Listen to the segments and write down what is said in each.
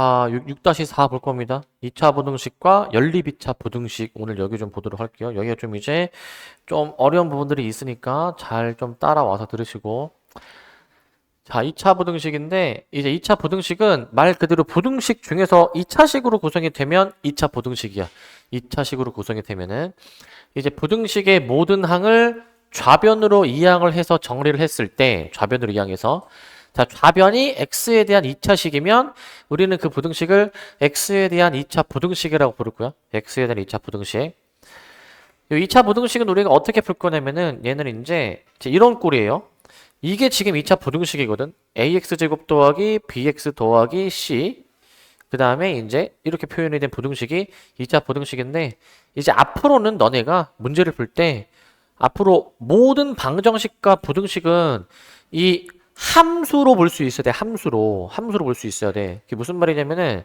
자, 6-4 볼 겁니다. 2차 부등식과 연립 2차 부등식 오늘 여기 좀 보도록 할게요. 여기가 좀 이제 좀 어려운 부분들이 있으니까 잘 좀 따라와서 들으시고. 자, 2차 부등식인데 이제 2차 부등식은 말 그대로 부등식 중에서 2차식으로 구성이 되면 2차 부등식이야. 2차식으로 구성이 되면은 이제 부등식의 모든 항을 좌변으로 이항을 해서 정리를 했을 때 좌변으로 이항해서 자, 좌변이 x에 대한 2차식이면 우리는 그 부등식을 x에 대한 2차 부등식이라고 부를 거야. x에 대한 2차 부등식. 이 2차 부등식은 우리가 어떻게 풀 거냐면은 얘는 이제 이런 꼴이에요. 이게 지금 2차 부등식이거든. ax제곱 더하기 bx 더하기 c. 그 다음에 이제 이렇게 표현이 된 부등식이 2차 부등식인데 이제 앞으로는 너네가 문제를 풀 때 앞으로 모든 방정식과 부등식은 이 함수로 볼 수 있어야 돼. 함수로 볼 수 있어야 돼. 그게 무슨 말이냐면은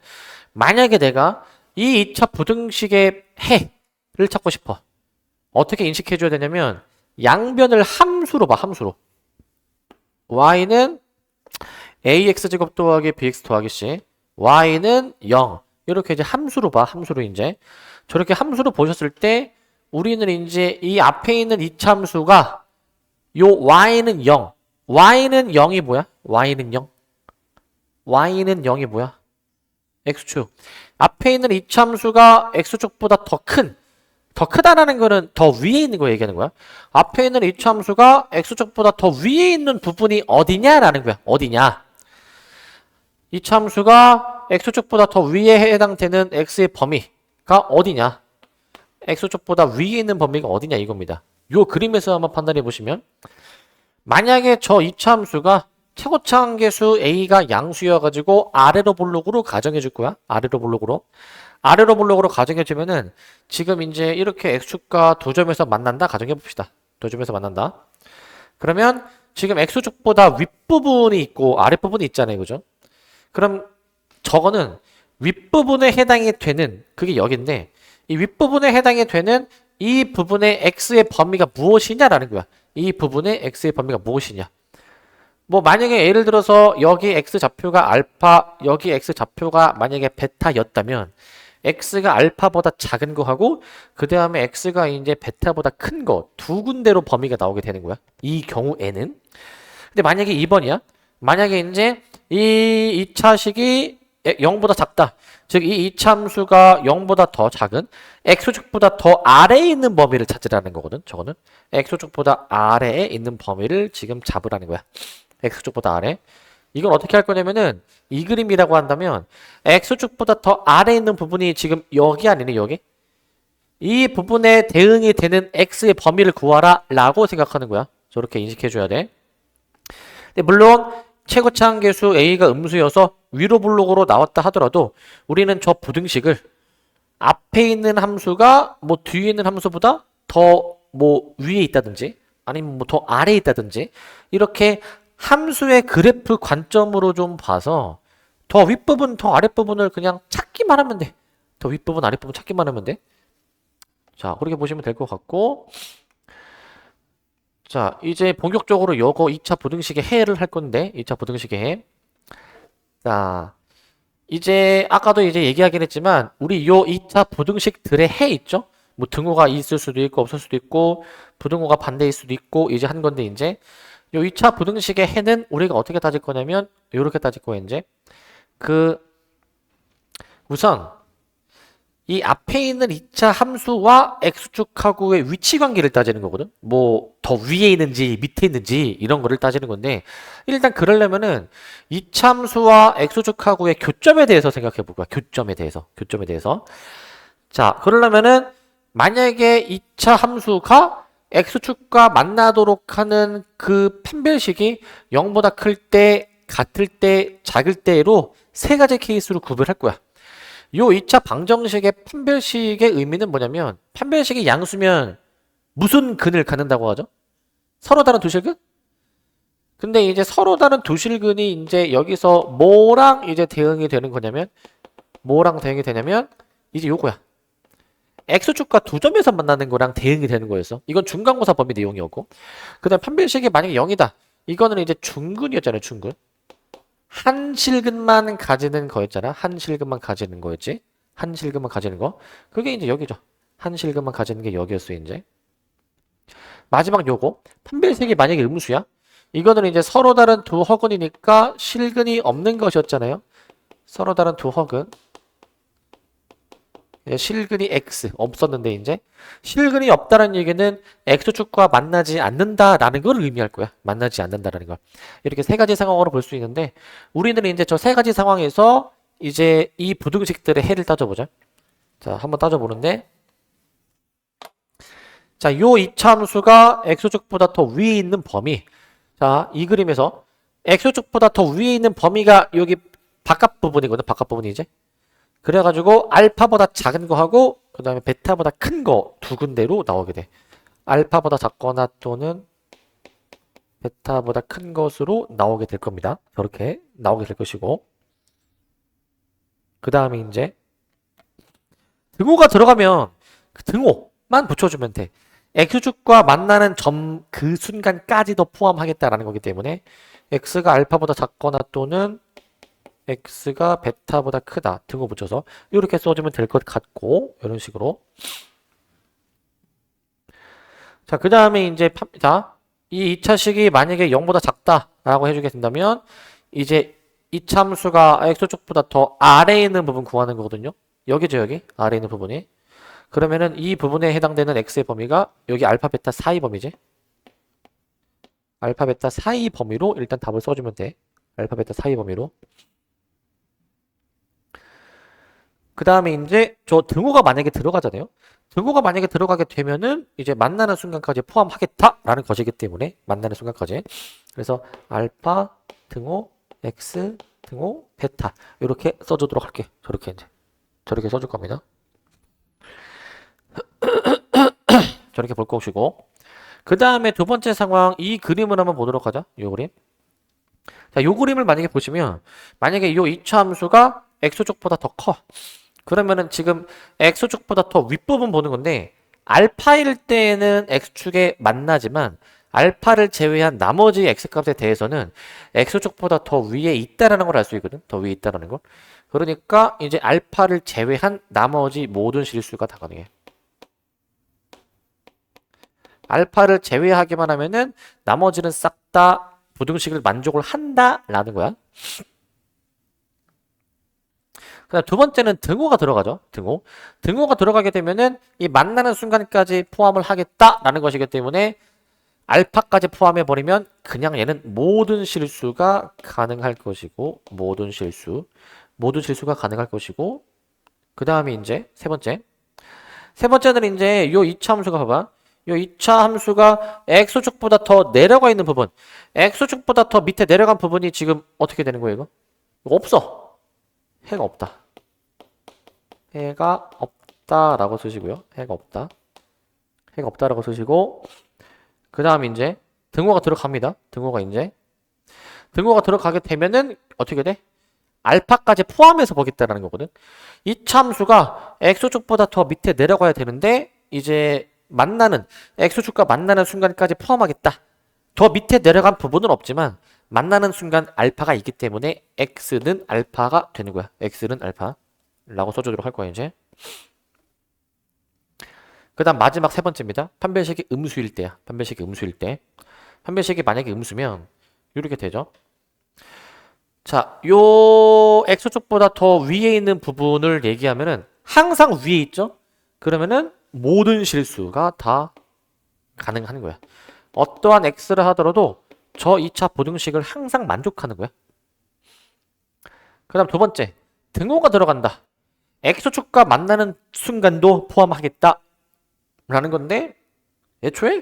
만약에 내가 이 2차 부등식의 해를 찾고 싶어. 어떻게 인식해 줘야 되냐면 양변을 함수로 봐. 함수로. y는 ax제곱 더하기 bx 더하기 c. y는 0. 이렇게 이제 함수로 봐. 함수로 이제. 저렇게 함수로 보셨을 때 우리는 이제 이 앞에 있는 이참수가 요 y는 0. y는 0이 뭐야? y는 0. y는 0이 뭐야? x축. 앞에 있는 이참수가 x축보다 더 크다라는 거는 더 위에 있는 거 얘기하는 거야. 앞에 있는 이참수가 x축보다 더 위에 있는 부분이 어디냐라는 거야. 어디냐? 이참수가 x축보다 더 위에 해당되는 x의 범위가 어디냐? x축보다 위에 있는 범위가 어디냐 이겁니다. 요 그림에서 한번 판단해 보시면 만약에 저 이차함수가 최고차항계수 a가 양수여가지고 아래로 볼록으로 가정해 줄 거야. 아래로 볼록으로 가정해 주면은 지금 이제 이렇게 x축과 두 점에서 만난다 가정해 봅시다. 두 점에서 만난다. 그러면 지금 x축보다 윗부분이 있고 아랫부분이 있잖아요. 그죠? 그럼 저거는 윗부분에 해당이 되는 그게 여기인데 이 윗부분에 해당이 되는 이 부분의 x의 범위가 무엇이냐라는 거야. 이 부분의 x의 범위가 무엇이냐. 뭐 만약에 예를 들어서 여기 x 좌표가 알파, 여기 x 좌표가 만약에 베타였다면 x가 알파보다 작은 거하고 그 다음에 x가 이제 베타보다 큰 거 두 군데로 범위가 나오게 되는 거야. 이 경우에는. 근데 만약에 2번이야. 만약에 이제 이 2차식이 0보다 작다. 즉 이 이차함수가 0보다 더 작은 x축보다 더 아래에 있는 범위를 찾으라는 거거든. 저거는 x축보다 아래에 있는 범위를 지금 잡으라는 거야. x축보다 아래. 이건 어떻게 할 거냐면은 이 그림이라고 한다면 x축보다 더 아래에 있는 부분이 지금 여기 아니네 여기. 이 부분에 대응이 되는 x의 범위를 구하라 라고 생각하는 거야. 저렇게 인식해 줘야 돼. 근데 물론 최고차항계수 a가 음수여서 위로 블록으로 나왔다 하더라도 우리는 저 부등식을 앞에 있는 함수가 뭐 뒤에 있는 함수보다 더 뭐 위에 있다든지 아니면 뭐 더 아래에 있다든지 이렇게 함수의 그래프 관점으로 좀 봐서 더 윗부분 더 아랫부분을 그냥 찾기만 하면 돼. 더 윗부분 아랫부분 찾기만 하면 돼. 자, 그렇게 보시면 될 것 같고 자, 이제 본격적으로 요거 2차 부등식의 해를 할 건데 2차 부등식의 해. 자, 이제 아까도 이제 얘기하긴 했지만 우리 요 2차 부등식들의 해 있죠? 뭐 등호가 있을 수도 있고 없을 수도 있고 부등호가 반대일 수도 있고 이제 한 건데 이제 요 2차 부등식의 해는 우리가 어떻게 따질 거냐면 요렇게 따질 거야 이제 그 우선 이 앞에 있는 2차 함수와 x축하고의 위치 관계를 따지는 거거든. 뭐 더 위에 있는지 밑에 있는지 이런 거를 따지는 건데 일단 그러려면은 2차 함수와 x축하고의 교점에 대해서 생각해 볼 거야. 교점에 대해서. 자, 그러려면은 만약에 2차 함수가 x축과 만나도록 하는 그 판별식이 0보다 클 때, 같을 때, 작을 때로 세 가지 케이스로 구별할 거야. 요 2차 방정식의 판별식의 의미는 뭐냐면 판별식이 양수면 무슨 근을 갖는다고 하죠? 서로 다른 두 실근? 근데 이제 서로 다른 두 실근이 이제 여기서 뭐랑 이제 대응이 되는 거냐면 이제 요거야. x축과 두 점에서 만나는 거랑 대응이 되는 거였어. 이건 중간고사 범위 내용이었고 그 다음 판별식이 만약에 0이다. 이거는 이제 중근이었잖아요. 중근. 한 실근만 가지는 거였잖아. 한 실근만 가지는 거였지. 한 실근만 가지는 거. 그게 이제 여기죠. 한 실근만 가지는 게 여기였어, 이제. 마지막 요거. 판별색이 만약에 음수야? 이거는 이제 서로 다른 두 허근이니까 실근이 없는 것이었잖아요. 서로 다른 두 허근. 실근이 X 없었는데 이제 실근이 없다는 얘기는 X축과 만나지 않는다라는 걸 의미할 거야. 만나지 않는다라는 걸. 이렇게 세 가지 상황으로 볼 수 있는데 우리는 이제 저 세 가지 상황에서 이제 이 부등식들의 해를 따져보자. 자, 한번 따져보는데 자, 요 이차함수가 X축보다 더 위에 있는 범위. 자, 이 그림에서 X축보다 더 위에 있는 범위가 여기 바깥 부분이거든. 바깥 부분이지. 그래가지고 알파보다 작은 거 하고 그 다음에 베타보다 큰 거 두 군데로 나오게 돼. 알파보다 작거나 또는 베타보다 큰 것으로 나오게 될 겁니다. 저렇게 나오게 될 것이고 그 다음에 이제 등호가 들어가면 그 등호만 붙여주면 돼. X축과 만나는 점 그 순간까지도 포함하겠다라는 거기 때문에 X가 알파보다 작거나 또는 X가 베타보다 크다 등호 붙여서 이렇게 써주면 될 것 같고 이런 식으로 자 그 다음에 이제 이 2차식이 만약에 0보다 작다라고 해주게 된다면 이제 이 참수가 X축보다 더 아래에 있는 부분 구하는 거거든요. 여기죠, 여기 아래에 있는 부분이. 그러면은 이 부분에 해당되는 X의 범위가 여기 알파 베타 사이 범위지. 알파 베타 사이 범위로 일단 답을 써주면 돼. 알파 베타 사이 범위로. 그 다음에 이제 저 등호가 만약에 들어가잖아요. 등호가 만약에 들어가게 되면은 이제 만나는 순간까지 포함하겠다라는 것이기 때문에 만나는 순간까지. 그래서 알파 등호 x 등호 베타 이렇게 써주도록 할게. 저렇게 이제 저렇게 써줄 겁니다. 저렇게 볼 것이고 그 다음에 두 번째 상황 이 그림을 한번 보도록 하자. 이 그림. 자, 요 그림을 만약에 보시면 만약에 요 이차 함수가 x축보다 더 커. 그러면은 지금 x축보다 더 윗부분 보는 건데 알파일 때는 x축에 만나지만 알파를 제외한 나머지 x값에 대해서는 x축보다 더 위에 있다라는 걸 알 수 있거든. 더 위에 있다라는 걸. 그러니까 이제 알파를 제외한 나머지 모든 실수가 다 가능해. 알파를 제외하기만 하면은 나머지는 싹 다 부등식을 만족을 한다라는 거야. 그다음 두 번째는 등호가 들어가죠. 등호. 등호가 들어가게 되면은 이 만나는 순간까지 포함을 하겠다라는 것이기 때문에 알파까지 포함해 버리면 그냥 얘는 모든 실수가 가능할 것이고 모든 실수가 가능할 것이고 그 다음에 이제 세 번째는 이제 요 2차 함수가 봐봐. 요 2차 함수가 x축보다 더 내려가 있는 부분 x축보다 더 밑에 내려간 부분이 지금 어떻게 되는 거예요 이거? 이거 없어. 해가 없다. 해가 없다라고 쓰시고요. 해가 없다라고 쓰시고 그 다음 이제 등호가 들어갑니다. 등호가 들어가게 되면은 어떻게 돼? 알파까지 포함해서 보겠다라는 거거든. 이 참수가 x축보다 더 밑에 내려가야 되는데 이제 x축과 만나는 순간까지 포함하겠다. 더 밑에 내려간 부분은 없지만 만나는 순간 알파가 있기 때문에 x는 알파가 되는 거야. x는 알파라고 써주도록 할 거야 이제. 그 다음 마지막 세 번째입니다. 판별식이 음수일 때야. 판별식이 만약에 음수면 이렇게 되죠. 자, 요 x축보다 더 위에 있는 부분을 얘기하면은 항상 위에 있죠? 그러면은 모든 실수가 다 가능한 거야. 어떠한 x를 하더라도 저 2차 부등식을 항상 만족하는 거야. 그 다음 두 번째, 등호가 들어간다. x축과 만나는 순간도 포함하겠다. 라는 건데 애초에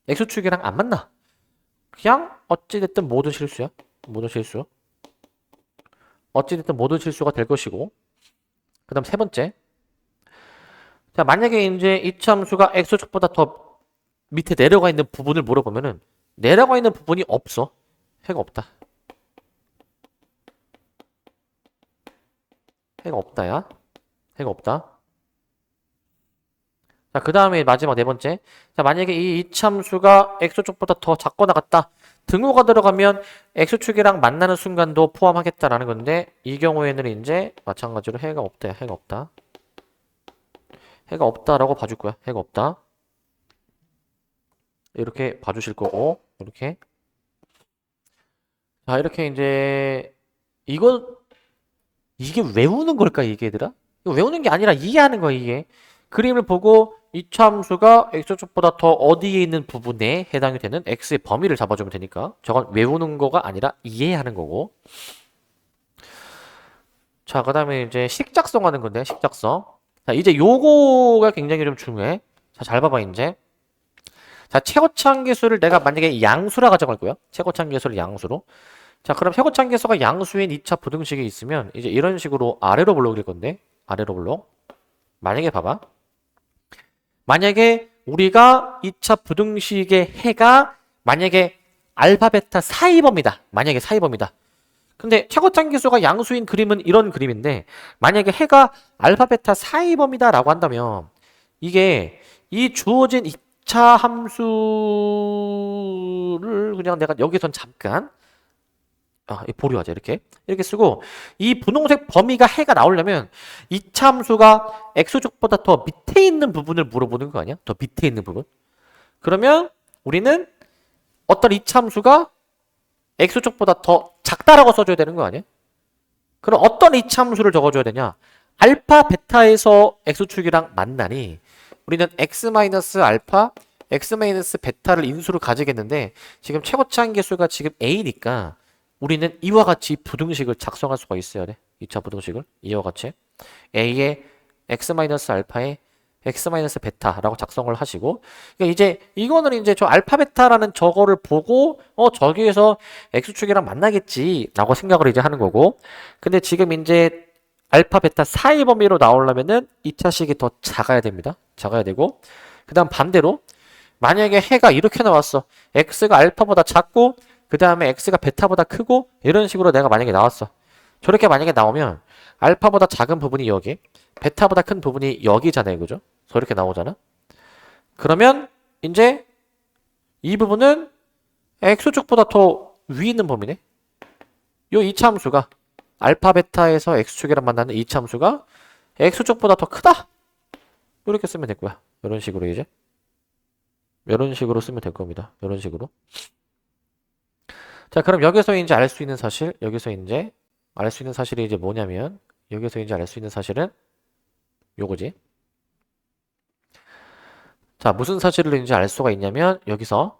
x축이랑 안 만나. 그냥 어찌됐든 모든 실수야. 어찌됐든 모든 실수가 될 것이고 그 다음 세 번째 자 만약에 이제 이차함수가 x축보다 더 밑에 내려가 있는 부분을 물어보면은 내려가 있는 부분이 없어. 해가 없다. 해가 없다. 자, 그 다음에 마지막 네 번째. 자, 만약에 이 이차함수가 x축보다 더 작거나 같다. 등호가 들어가면 x축이랑 만나는 순간도 포함하겠다라는 건데, 이 경우에는 이제 마찬가지로 해가 없다. 해가 없다. 해가 없다라고 봐줄 거야. 해가 없다. 이렇게 봐주실 거고, 이렇게. 자, 이렇게 이제, 이게 외우는 걸까, 이게 얘들아? 이거 외우는 게 아니라 이해하는 거야, 이게. 그림을 보고 이차함수가 x축보다 더 어디에 있는 부분에 해당이 되는 x의 범위를 잡아주면 되니까 저건 외우는 거가 아니라 이해하는 거고. 자, 그 다음에 이제 식작성 하는 건데, 식작성. 자, 이제 요거가 굉장히 좀 중요해. 자, 잘 봐봐, 이제. 자, 최고차항계수를 내가 만약에 양수라 가져갈 거야. 최고차항계수를 양수로. 자, 그럼 최고차항계수가 양수인 2차 부등식이 있으면 이제 이런 식으로 아래로 블록일 건데, 아래로 블록. 만약에 봐봐. 만약에 우리가 2차 부등식의 해가 만약에 알파 베타 사이범이다. 만약에 사이범이다. 근데 최고차항계수가 양수인 그림은 이런 그림인데 만약에 해가 알파 베타 사이범이다 라고 한다면 이게 이 주어진 2차 함수를 그냥 내가 여기선 잠깐 보류하자. 이렇게 쓰고 이 분홍색 범위가 해가 나오려면 이차 함수가 x축보다 더 밑에 있는 부분을 물어보는 거 아니야? 더 밑에 있는 부분. 그러면 우리는 어떤 이차 함수가 x축보다 더 작다라고 써줘야 되는 거 아니야? 그럼 어떤 이차 함수를 적어줘야 되냐? 알파 베타에서 x축이랑 만나니 우리는 x-알파 x-베타를 인수로 가지겠는데 지금 최고차항계수가 지금 a니까 우리는 이와 같이 부등식을 작성할 수가 있어야 돼. 2차 부등식을 이와 같이 a의 x-알파의 x-베타라고 작성을 하시고 그러니까 이제 이거는 이제 저 알파 베타라는 저거를 보고 저기에서 x축이랑 만나겠지라고 생각을 이제 하는 거고 근데 지금 이제 알파 베타 사이 범위로 나오려면은 2차식이 더 작아야 됩니다. 작아야 되고 그다음 반대로 만약에 해가 이렇게 나왔어. x가 알파보다 작고 그 다음에 x가 베타보다 크고 이런 식으로 내가 만약에 나왔어. 저렇게 만약에 나오면 알파보다 작은 부분이 여기 베타보다 큰 부분이 여기잖아요. 그죠? 저렇게 나오잖아. 그러면 이제 이 부분은 x축보다 더 위에 있는 범위네. 요 이차 함수가 알파 베타에서 x축이랑 만나는 이차 함수가 x축보다 더 크다. 이렇게 쓰면 될 거야. 이런 식으로 이제 이런 식으로 쓰면 될 겁니다. 이런 식으로. 자, 그럼 여기서 이제 알 수 있는 사실, 여기서 이제 알 수 있는 사실이 이제 뭐냐면, 여기서 이제 알 수 있는 사실은 요거지. 자, 무슨 사실을 이제 알 수가 있냐면, 여기서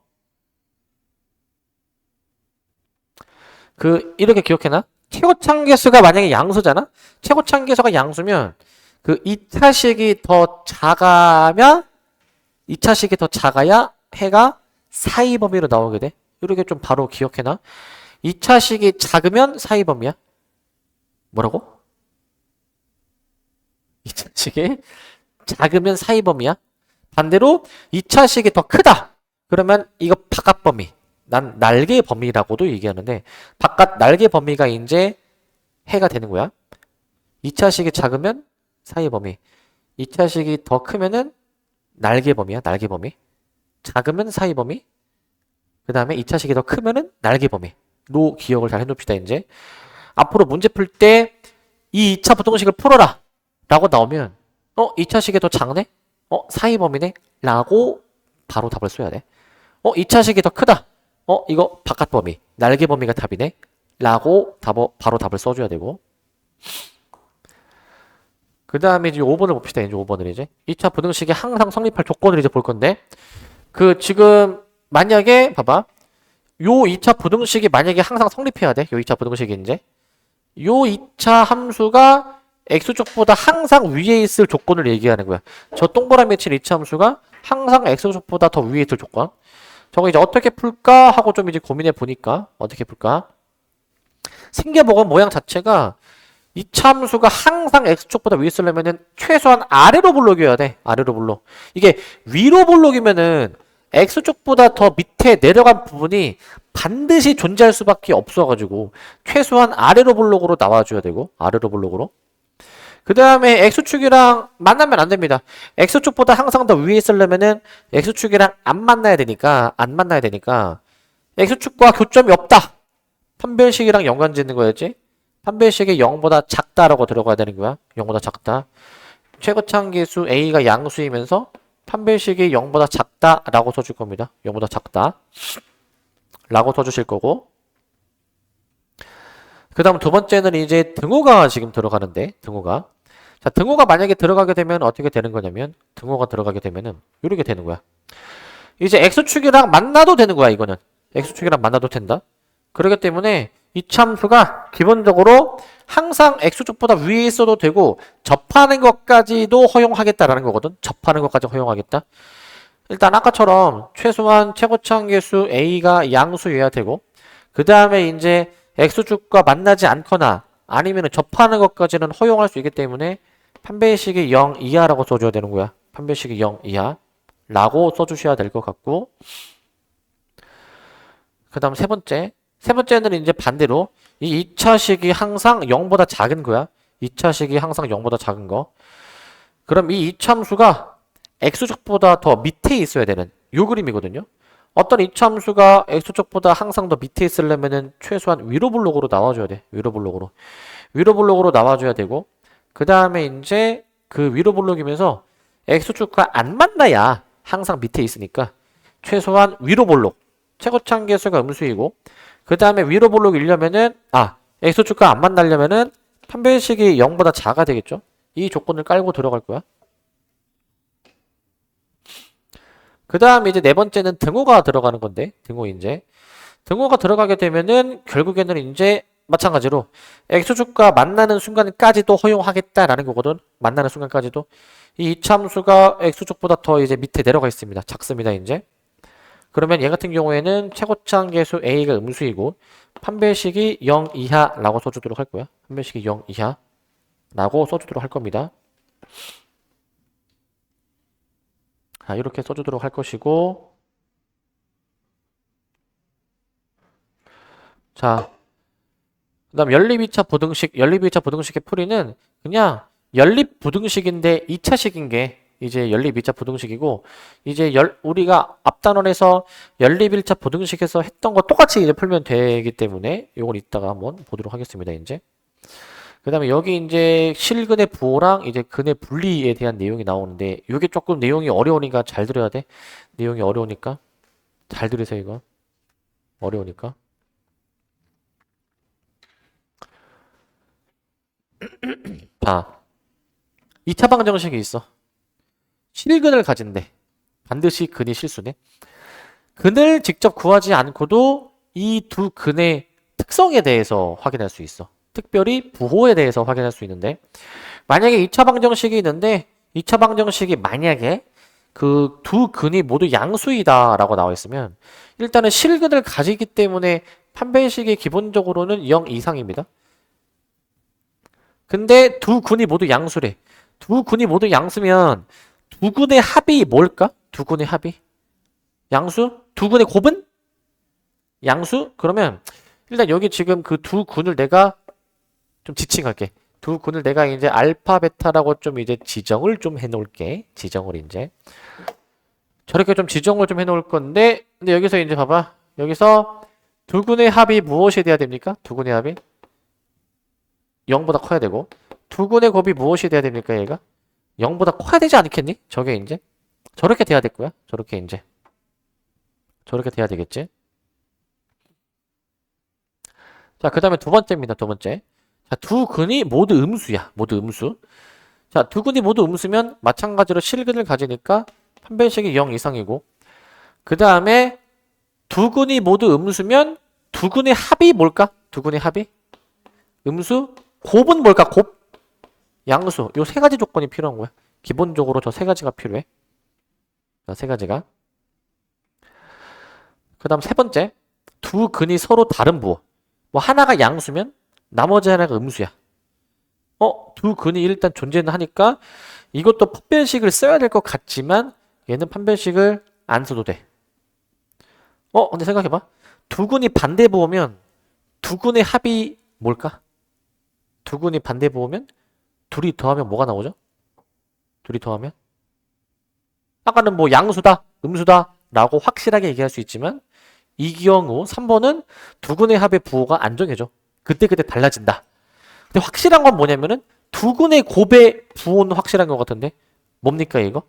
이렇게 기억해놔. 최고차항계수가 만약에 양수잖아? 최고차항계수가 양수면, 2차식이 더 작아야 해가 사이 범위로 나오게 돼. 이렇게 좀 바로 기억해놔. 2차식이 작으면 사이 범위야. 뭐라고? 2차식이 작으면 사이 범위야. 반대로 2차식이 더 크다. 그러면 이거 바깥 범위. 난 날개 범위라고도 얘기하는데 바깥 날개 범위가 이제 해가 되는 거야. 2차식이 작으면 사이 범위. 2차식이 더 크면은 날개 범위야. 날개 범위. 작으면 사이 범위. 그 다음에 2차식이 더 크면은 날개 범위로 기억을 잘 해놓읍시다. 이제 앞으로 문제 풀 때 이 2차 부등식을 풀어라 라고 나오면 2차식이 더 작네? 사이 범위네? 라고 바로 답을 써야 돼. 2차식이 더 크다. 이거 바깥 범위, 날개 범위가 답이네? 라고 바로 답을 써줘야 되고 그 다음에 이제 5번을 봅시다. 이제 5번을 이제 2차 부등식이 항상 성립할 조건을 이제 볼 건데 지금 만약에 봐봐. 요 2차 부등식이 만약에 항상 성립해야 돼. 요 2차 부등식이 이제 요 2차 함수가 x축보다 항상 위에 있을 조건을 얘기하는 거야. 저 동그라미에 친 2차 함수가 항상 x축보다 더 위에 있을 조건. 저거 이제 어떻게 풀까 하고 좀 이제 고민해 보니까 어떻게 풀까? 생겨보건 모양 자체가 2차 함수가 항상 x축보다 위에 있으려면은 최소한 아래로 블록이어야 돼. 아래로 블록. 이게 위로 블록이면은 x축보다 더 밑에 내려간 부분이 반드시 존재할 수밖에 없어가지고 최소한 아래로 블록으로 나와줘야 되고 아래로 블록으로 그 다음에 X축이랑 만나면 안 됩니다. X축보다 항상 더 위에 있으려면은 X축이랑 안 만나야 되니까 X축과 교점이 없다. 판별식이랑 연관 짓는 거였지. 판별식이 0보다 작다라고 들어가야 되는 거야. 0보다 작다. 최고차항계수 A가 양수이면서 판별식이 0보다 작다라고 써줄 겁니다. 0보다 작다 라고 써주실 거고, 그 다음 두 번째는 이제 등호가 지금 들어가는데, 등호가. 자, 등호가 만약에 들어가게 되면 어떻게 되는 거냐면, 등호가 들어가게 되면은 이렇게 되는 거야. 이제 X축이랑 만나도 되는 거야, 이거는. X축이랑 만나도 된다. 그렇기 때문에 이 참수가 기본적으로 항상 X축보다 위에 있어도 되고 접하는 것까지도 허용하겠다라는 거거든. 접하는 것까지 허용하겠다. 일단 아까처럼 최소한 최고차항계수 A가 양수여야 되고, 그 다음에 이제 X축과 만나지 않거나 아니면 접하는 것까지는 허용할 수 있기 때문에 판별식이 0 이하라고 써줘야 되는 거야. 판별식이 0 이하라고 써주셔야 될 것 같고, 그 다음 세 번째는 이제 반대로 이 2차식이 항상 0보다 작은 거야. 2차식이 항상 0보다 작은 거. 그럼 이 이참수가 X축보다 더 밑에 있어야 되는 요 그림이거든요. 어떤 이참수가 X축보다 항상 더 밑에 있으려면은 최소한 위로 블록으로 나와줘야 돼. 위로 블록으로 나와줘야 되고, 그 다음에 이제 그 위로 블록이면서 X축과 안 만나야 항상 밑에 있으니까 최소한 위로 블록. 최고차항계수가 음수이고, 그 다음에 위로 블록이려면은 X축과 안 만나려면은 판별식이 0보다 작아 되겠죠. 이 조건을 깔고 들어갈 거야. 그 다음에 이제 네 번째는 등호가 들어가는 건데, 등호가 들어가게 되면은 결국에는 이제 마찬가지로 X축과 만나는 순간까지도 허용하겠다라는 거거든. 만나는 순간까지도. 이 이참수가 X축보다 더 이제 밑에 내려가 있습니다. 작습니다, 이제. 그러면 얘 같은 경우에는 최고차항계수 A가 음수이고 판별식이 0 이하라고 써주도록 할 거야. 판별식이 0 이하라고 써주도록 할 겁니다. 자, 이렇게 써주도록 할 것이고, 자, 그 다음 연립 2차 부등식의 풀이는 그냥 연립 부등식인데 2차식인 게 이제 연립 2차 부등식이고, 이제 우리가 앞단원에서 연립 1차 부등식에서 했던 거 똑같이 이제 풀면 되기 때문에 이걸 이따가 한번 보도록 하겠습니다, 이제. 그 다음에 여기 이제 실근의 부호랑 이제 근의 분리에 대한 내용이 나오는데, 이게 조금 내용이 어려우니까 잘 들어야 돼. 내용이 어려우니까 잘 들으세요, 이거. 어려우니까. 자, 2차 방정식이 있어. 실근을 가진대. 반드시 근이 실수네. 근을 직접 구하지 않고도 이 두 근의 특성에 대해서 확인할 수 있어. 특별히 부호에 대해서 확인할 수 있는데, 만약에 2차 방정식이 있는데 2차 방정식이 만약에 그 두 근이 모두 양수이다 라고 나와 있으면 일단은 실근을 가지기 때문에 판별식이 기본적으로는 0 이상입니다. 근데 두 근이 모두 양수래. 두 근이 모두 양수면 두 근의 합이 뭘까? 두 근의 합이 양수? 두 근의 곱은? 양수? 그러면 일단 여기 지금 그 두 근을 내가 좀 지칭할게. 두 근을 내가 이제 알파, 베타라고 좀 이제 지정을 좀 해놓을게. 지정을 이제. 저렇게 좀 지정을 좀 해놓을 건데, 근데 여기서 이제 봐봐. 여기서 두 근의 합이 무엇이 돼야 됩니까? 두 근의 합이 0보다 커야 되고, 두 근의 곱이 무엇이 돼야 됩니까, 얘가? 0보다 커야 되지 않겠니? 저게 이제. 저렇게 돼야 될 거야. 저렇게 이제. 저렇게 돼야 되겠지. 자, 그 다음에 두 번째입니다. 두 번째. 자, 두 근이 모두 음수야. 모두 음수. 자, 두 근이 모두 음수면 마찬가지로 실근을 가지니까 판별식이 0 이상이고, 그 다음에 두 근이 모두 음수면 두 근의 합이 뭘까? 두 근의 합이? 음수? 곱은 뭘까? 곱? 양수. 요 세 가지 조건이 필요한 거야. 기본적으로 저 세 가지가 필요해. 자, 세 가지가. 그 다음 세 번째. 두 근이 서로 다른 부호. 뭐 하나가 양수면 나머지 하나가 음수야. 두 근이 일단 존재는 하니까 이것도 판별식을 써야 될 것 같지만 얘는 판별식을 안 써도 돼. 근데 생각해봐. 두 근이 반대 부호면 두 근의 합이 뭘까? 두 근이 반대 부호면 둘이 더하면 뭐가 나오죠? 둘이 더하면? 아까는 뭐 양수다, 음수다 라고 확실하게 얘기할 수 있지만 이 경우 3번은 두근의 합의 부호가 안 정해져. 그때그때 달라진다. 근데 확실한 건 뭐냐면은 두근의 곱의 부호는 확실한 것 같은데 뭡니까 이거?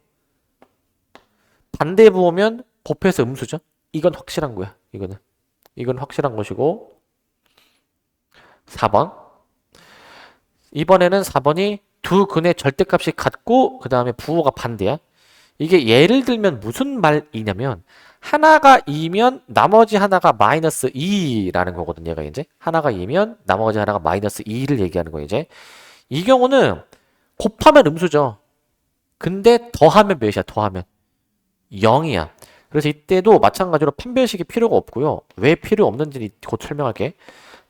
반대 부호면 곱해서 음수죠. 이건 확실한 거야. 이건 확실한 것이고 4번 이번에는 4번이 두 근의 절대값이 같고 그 다음에 부호가 반대야. 이게 예를 들면 무슨 말이냐면 하나가 2면 나머지 하나가 마이너스 2라는 거거든. 얘가 이제 하나가 2면 나머지 하나가 마이너스 2를 얘기하는 거야. 이제 이 경우는 곱하면 음수죠. 근데 더하면 몇이야? 더하면 0이야. 그래서 이때도 마찬가지로 판별식이 필요가 없고요. 왜 필요 없는지 곧 설명할게.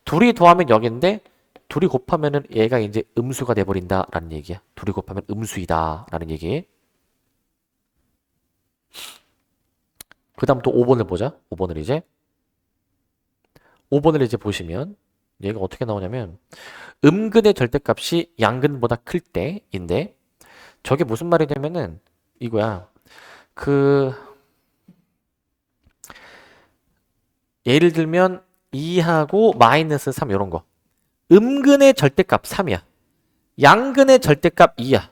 둘이 더하면 0인데 둘이 곱하면은 얘가 이제 음수가 돼버린다라는 얘기야. 둘이 곱하면 음수이다라는 얘기. 그 다음 또 5번을 보자. 5번을 이제 보시면 얘가 어떻게 나오냐면 음근의 절대값이 양근보다 클 때인데 저게 무슨 말이냐면은 이거야. 예를 들면 2하고 마이너스 3 이런 거. 음근의 절대값 3이야. 양근의 절대값 2야.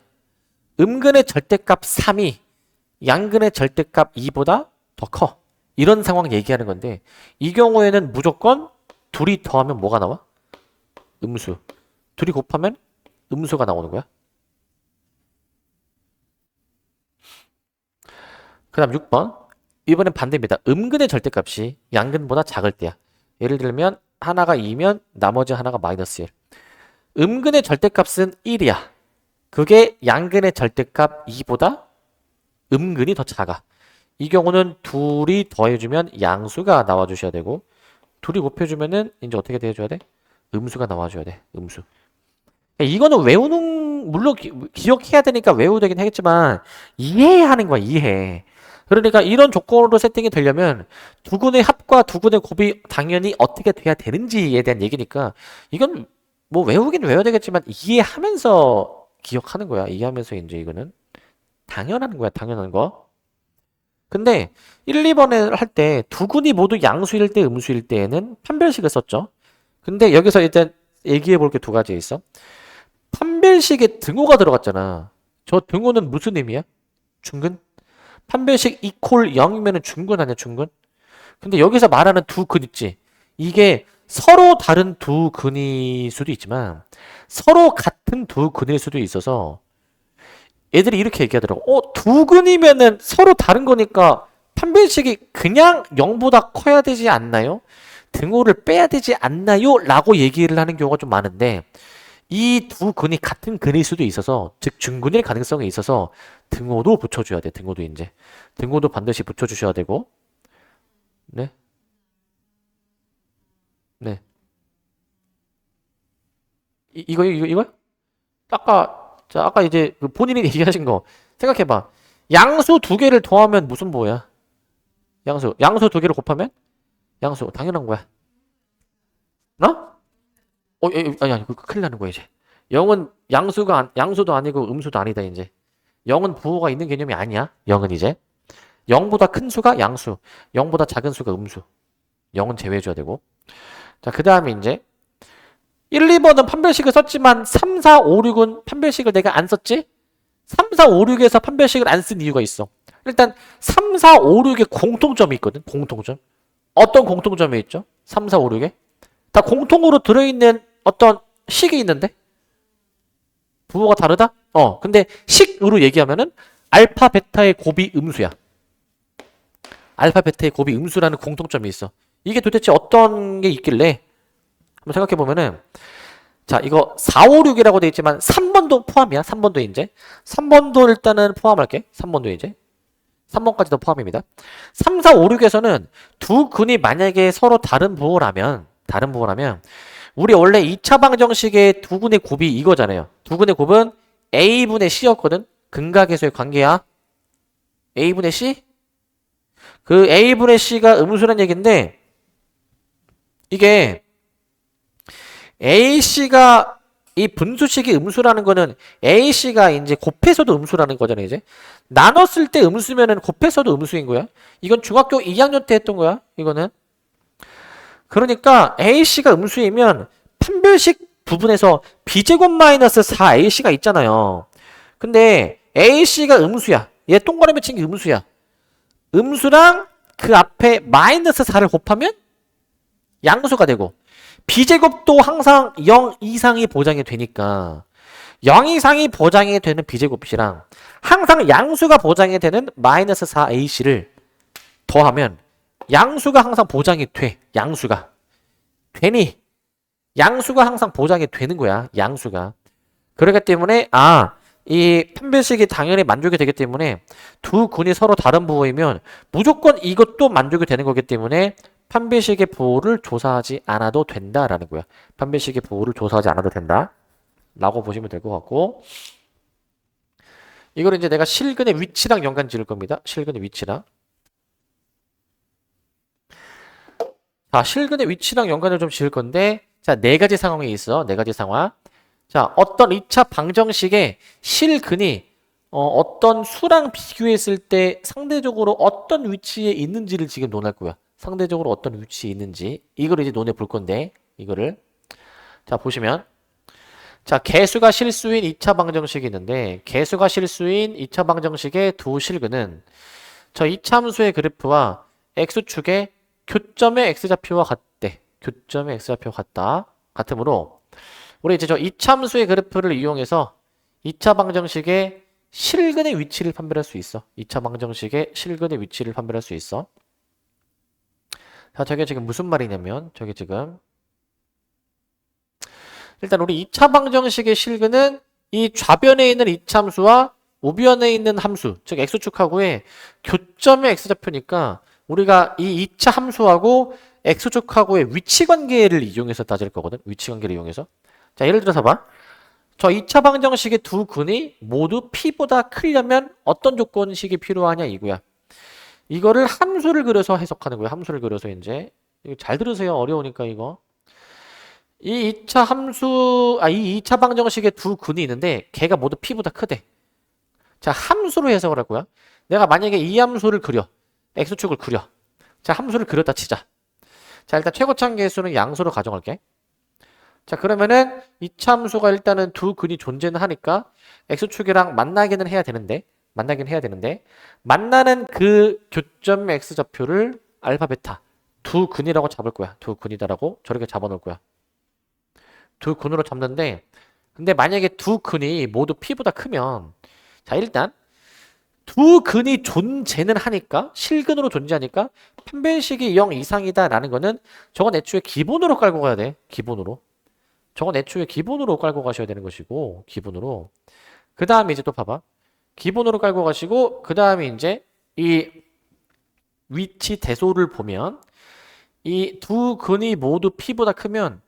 음근의 절대값 3이 양근의 절대값 2보다 더 커. 이런 상황 얘기하는 건데 이 경우에는 무조건 둘이 더하면 뭐가 나와? 음수. 둘이 곱하면 음수가 나오는 거야. 그 다음 6번. 이번엔 반대입니다. 음근의 절대값이 양근보다 작을 때야. 예를 들면 하나가 2면 나머지 하나가 마이너스 1. 음근의 절대값은 1이야. 그게 양근의 절대값 2보다 음근이 더 작아. 이 경우는 둘이 더해주면 양수가 나와주셔야 되고 둘이 곱해주면은 이제 어떻게 돼줘야 돼? 음수가 나와줘야 돼. 음수. 이거는 외우는 물론 기억해야 되니까 외우야 되긴 하겠지만 이해하는 거야. 이해. 그러니까 이런 조건으로 세팅이 되려면 두근의 합과 두근의 곱이 당연히 어떻게 돼야 되는지에 대한 얘기니까 이건 뭐 외우긴 외워야 되겠지만 이해하면서 기억하는 거야. 이해하면서 이제 이거는 당연한 거야. 당연한 거. 근데 1, 2번에 할 때 두근이 모두 양수일 때 음수일 때에는 판별식을 썼죠. 근데 여기서 일단 얘기해 볼 게 두 가지 있어. 판별식에 등호가 들어갔잖아. 저 등호는 무슨 의미야? 중근? 판별식 이퀄 0이면 중근 아니야, 중근? 근데 여기서 말하는 두 근 있지? 이게 서로 다른 두 근일 수도 있지만 서로 같은 두 근일 수도 있어서 애들이 이렇게 얘기하더라고. 두 근이면은 서로 다른 거니까 판별식이 그냥 0보다 커야 되지 않나요? 등호를 빼야 되지 않나요? 라고 얘기를 하는 경우가 좀 많은데 이 두 근이 같은 근일 수도 있어서 즉 중근일 가능성이 있어서 등호도 붙여줘야 돼. 등호도 반드시 붙여주셔야 되고 네, 네. 이거? 아까 이제 그 본인이 얘기하신 거 생각해봐. 양수 두 개를 더하면 무슨 부호야? 양수 두 개를 곱하면 양수 당연한 거야. 어? 아니 큰일 나는 거야 이제. 0은 양수도 아니고 음수도 아니다 이제. 0은 부호가 있는 개념이 아니야. 0은 이제 0보다 큰 수가 양수, 0보다 작은 수가 음수. 0은 제외해줘야 되고. 자, 그 다음에 이제 1, 2번은 판별식을 썼지만 3, 4, 5, 6은 판별식을 내가 안 썼지? 3, 4, 5, 6에서 판별식을 안 쓴 이유가 있어. 일단 3, 4, 5, 6에 공통점이 있거든. 공통점. 어떤 공통점이 있죠? 3, 4, 5, 6에? 다 공통으로 들어있는 어떤 식이 있는데? 부호가 다르다? 근데 식으로 얘기하면은 알파, 베타의 곱이 음수야. 알파, 베타의 곱이 음수라는 공통점이 있어. 이게 도대체 어떤 게 있길래? 한번 생각해보면은, 자, 이거 4, 5, 6이라고 돼 있지만 3번도 포함이야. 3번도 이제. 3번도 일단은 포함할게. 3번도 이제. 3번까지도 포함입니다. 3, 4, 5, 6에서는 두 근이 만약에 서로 다른 부호라면 우리 원래 2차 방정식의 두 근의 곱이 이거잖아요. 두 근의 곱은 A분의 C였거든. 근각에서의 관계야. A분의 C? 그 A분의 C가 음수란 얘기인데 이게 AC가 이 분수식이 음수라는 거는 AC가 이제 곱해서도 음수라는 거잖아요, 이제. 나눴을 때 음수면은 곱해서도 음수인 거야. 이건 중학교 2학년 때 했던 거야, 이거는. 그러니까 AC가 음수이면 판별식 부분에서 B제곱 마이너스 4AC가 있잖아요. 근데 AC가 음수야. 얘 동그라미 친 게 음수야. 음수랑 그 앞에 마이너스 4를 곱하면 양수가 되고 B제곱도 항상 0 이상이 보장이 되니까 0 이상이 보장이 되는 B제곱이랑 항상 양수가 보장이 되는 마이너스 4AC를 더하면 양수가 항상 보장이 돼. 양수가. 되니 양수가 항상 보장이 되는 거야. 양수가. 그렇기 때문에 이 판별식이 당연히 만족이 되기 때문에 두 근이 서로 다른 부호이면 무조건 이것도 만족이 되는 거기 때문에 판별식의 부호를 조사하지 않아도 된다라는 거야. 판별식의 부호를 조사하지 않아도 된다. 라고 보시면 될 것 같고 이걸 이제 내가 실근의 위치랑 연관 지을 겁니다. 실근의 위치랑. 자, 실근의 위치랑 연관을 좀 지을 건데 자, 네 가지 상황이 있어. 네 가지 상황. 자, 어떤 2차 방정식의 실근이 어떤 수랑 비교했을 때 상대적으로 어떤 위치에 있는지를 지금 논할 거야. 상대적으로 어떤 위치에 있는지 이걸 이제 논해 볼 건데 이거를 자 보시면 자 개수가 실수인 2차 방정식이 있는데 개수가 실수인 2차 방정식의 두 실근은 저 이차함수의 그래프와 x축의 교점의 x좌표와 같대. 교점의 x좌표와 같다. 같으므로 우리 이제 저 이차함수의 그래프를 이용해서 2차 방정식의 실근의 위치를 판별할 수 있어. 2차 방정식의 실근의 위치를 판별할 수 있어. 자, 저게 지금 무슨 말이냐면 저게 지금 일단 우리 2차 방정식의 실근은 이 좌변에 있는 이차함수와 우변에 있는 함수, 즉 x축하고의 교점의 x좌표니까 우리가 이 2차 함수하고 x축하고의 위치관계를 이용해서 따질 거거든. 위치관계를 이용해서. 자, 예를 들어서 봐. 저 2차 방정식의 두 근이 모두 p보다 크려면 어떤 조건식이 필요하냐 이거야. 이거를 함수를 그려서 해석하는 거예요. 함수를 그려서 이제 이거 잘 들으세요. 어려우니까 이거. 이 2차 방정식의 두 근이 있는데 걔가 모두 p보다 크대. 자, 함수로 해석을 할 거야. 내가 만약에 이 함수를 그려. x축을 그려. 자, 함수를 그렸다 치자. 자, 일단 최고차항 계수는 양수로 가정할게. 자, 그러면은 2차 함수가 일단은 두 근이 존재는 하니까 x축이랑 만나기는 해야 되는데 만나는 그 교점 x좌표를 알파 베타 두 근이라고 잡을 거야. 두 근이다라고 저렇게 잡아놓을 거야. 두 근으로 잡는데 근데 만약에 두 근이 모두 p보다 크면 자 일단 두 근이 존재는 하니까 실근으로 존재하니까 판별식이 0 이상이다 라는 거는 저건 애초에 기본으로 깔고 가야 돼. 기본으로. 저건 애초에 기본으로 깔고 가셔야 되는 것이고 기본으로 그 다음에 이제 또 봐봐. 기본으로 깔고 가시고 그 다음에 이제 이 위치 대소를 보면 이 두 근이 모두 p보다 크면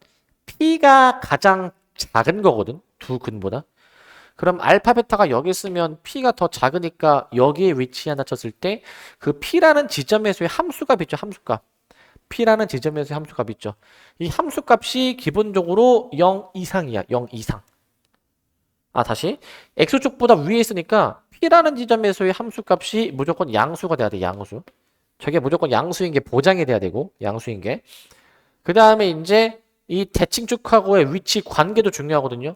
p가 가장 작은 거거든. 두 근보다. 그럼 알파 베타가 여기 있으면 p가 더 작으니까 여기에 위치한다 쳤을 때 그 p라는 지점에서의 함수값 있죠. 함수값. p라는 지점에서의 함수값 있죠. 이 함수값이 기본적으로 0 이상이야. 0 이상. 다시. x축보다 위에 있으니까 p라는 지점에서의 함수값이 무조건 양수가 돼야 돼. 양수. 저게 무조건 양수인 게 보장이 돼야 되고 양수인 게. 그 다음에 이제 이 대칭축하고의 위치 관계도 중요하거든요.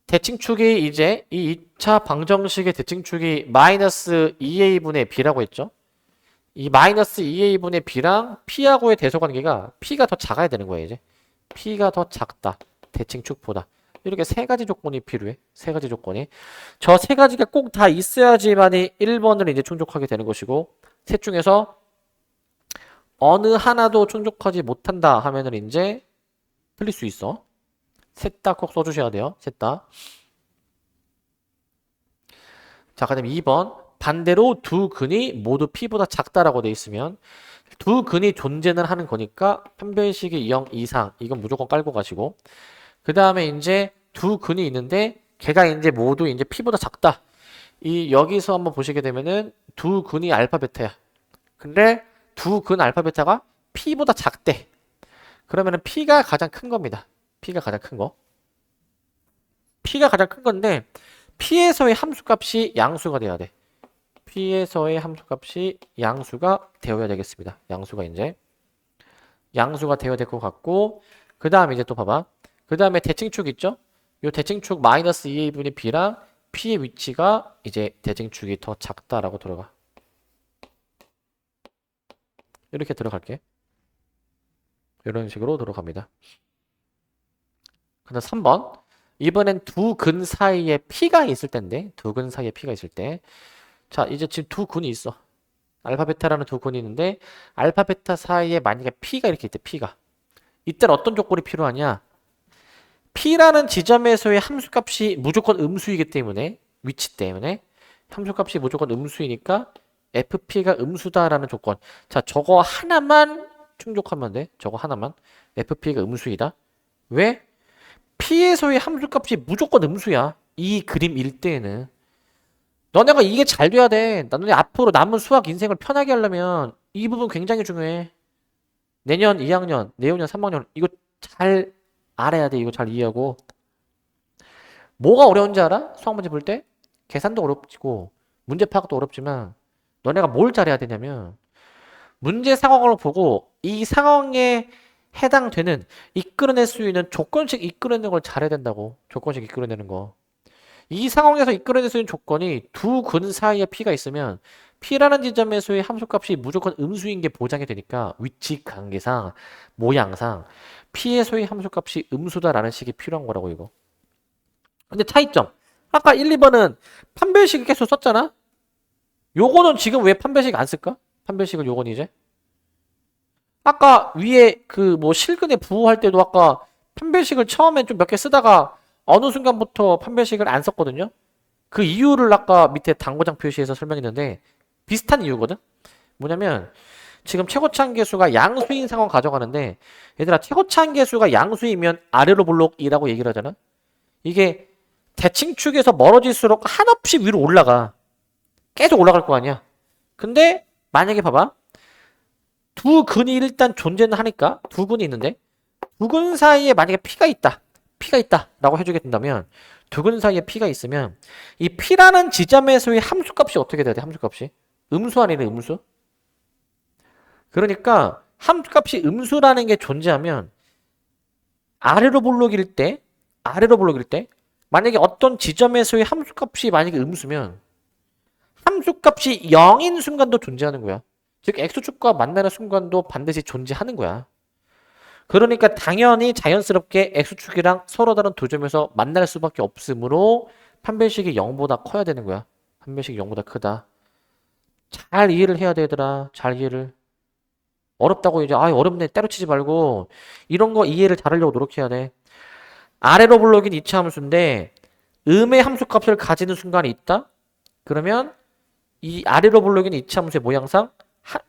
대칭축이 이제 이 2차 방정식의 대칭축이 마이너스 2a분의 b라고 했죠. 이 마이너스 2a분의 b랑 p하고의 대소관계가 p가 더 작아야 되는 거예요. 이제 p가 더 작다. 대칭축보다. 이렇게 세 가지 조건이 필요해. 세 가지 조건이. 저 세 가지가 꼭 다 있어야지만이 1번을 이제 충족하게 되는 것이고 셋 중에서 어느 하나도 충족하지 못한다 하면은 이제 틀릴 수 있어. 셋 다 꼭 써주셔야 돼요. 셋 다. 자, 그다음 2번. 반대로 두 근이 모두 p보다 작다라고 돼 있으면 두 근이 존재는 하는 거니까 판별식이 0 이상 이건 무조건 깔고 가시고 그 다음에 이제 두 근이 있는데 걔가 이제 모두 이제 p보다 작다. 이 여기서 한번 보시게 되면은 두 근이 알파 베타야. 근데 두 근 알파 베타가 p보다 작대. 그러면은 p가 가장 큰 겁니다. p가 가장 큰 거. P가 가장 큰 건데 P에서의 함수값이 양수가 돼야 돼. P에서의 함수값이 양수가 되어야 되겠습니다. 양수가 되어야 될 것 같고, 그 다음에 이제 또 봐봐. 그 다음에 대칭축 있죠? 요 대칭축 마이너스 2a분의 b랑 P의 위치가 이제 대칭축이 더 작다라고 들어가. 이렇게 들어갈게. 이런 식으로 들어갑니다. 그다음 3번. 이번엔 두 근 사이에 P가 있을 때인데, 두 근 사이에 P가 있을 때. 자, 이제 지금 두 근이 있어. 알파, 베타라는 두 근이 있는데, 알파, 베타 사이에 만약에 P가 이렇게 있대, P가. 이때는 어떤 조건이 필요하냐? P라는 지점에서의 함수값이 무조건 음수이기 때문에, 위치 때문에, 함수값이 무조건 음수이니까, FP가 음수다라는 조건. 자, 저거 하나만 충족하면 돼. 저거 하나만. FP가 음수이다. 왜? P에서의 함수값이 무조건 음수야. 이 그림일 때에는. 너네가 이게 잘 돼야 돼. 너네 앞으로 남은 수학 인생을 편하게 하려면 이 부분 굉장히 중요해. 내년 2학년, 내후년 3학년 이거 잘 알아야 돼. 이거 잘 이해하고. 뭐가 어려운지 알아? 수학 문제 볼 때? 계산도 어렵고 문제 파악도 어렵지만 너네가 뭘 잘해야 되냐면 문제 상황을 보고 이 상황에 해당되는 이끌어낼 수 있는 조건식 이끌어내는 걸 잘해야 된다고. 조건식 이끌어내는 거. 이 상황에서 이끌어낼 수 있는 조건이 두 근 사이에 P가 있으면 P라는 지점에서의 함수값이 무조건 음수인 게 보장이 되니까 위치 관계상, 모양상 P에서의 함수값이 음수다라는 식이 필요한 거라고 이거. 근데 차이점. 아까 1, 2번은 판별식 계속 썼잖아? 요거는 지금 왜 판별식 안 쓸까? 판별식을 요건 이제? 아까 위에 그 뭐 실근에 부호할 때도 아까 판별식을 처음엔 좀 몇 개 쓰다가 어느 순간부터 판별식을 안 썼거든요. 그 이유를 아까 밑에 당구장 표시해서 설명했는데 비슷한 이유거든. 뭐냐면 지금 최고차항계수가 양수인 상황 가져가는데 얘들아 최고차항계수가 양수이면 아래로 볼록이라고 얘기를 하잖아. 이게 대칭축에서 멀어질수록 한없이 위로 올라가. 계속 올라갈 거 아니야. 근데 만약에 봐봐. 두 근이 일단 존재는 하니까 두 근이 있는데 두 근 사이에 만약에 P가 있다 라고 해주게 된다면 두 근 사이에 P가 있으면 이 P라는 지점에서의 함수값이 어떻게 돼야 돼? 함수값이 음수 아니네 음수. 그러니까 함수값이 음수라는 게 존재하면 아래로 볼록일 때 만약에 어떤 지점에서의 함수값이 만약에 음수면 함수값이 0인 순간도 존재하는 거야. 즉 x축과 만나는 순간도 반드시 존재하는 거야. 그러니까 당연히 자연스럽게 x축이랑 서로 다른 두 점에서 만날 수밖에 없으므로 판별식이 0보다 커야 되는 거야. 판별식이 0보다 크다. 잘 이해를 해야 되더라. 잘 이해를. 어렵다고 이제 어렵네 때려치지 말고 이런 거 이해를 잘하려고 노력해야 돼. 아래로 불러긴 이차함수인데 음의 함수값을 가지는 순간이 있다? 그러면 이 아래로 불러긴 이차함수의 모양상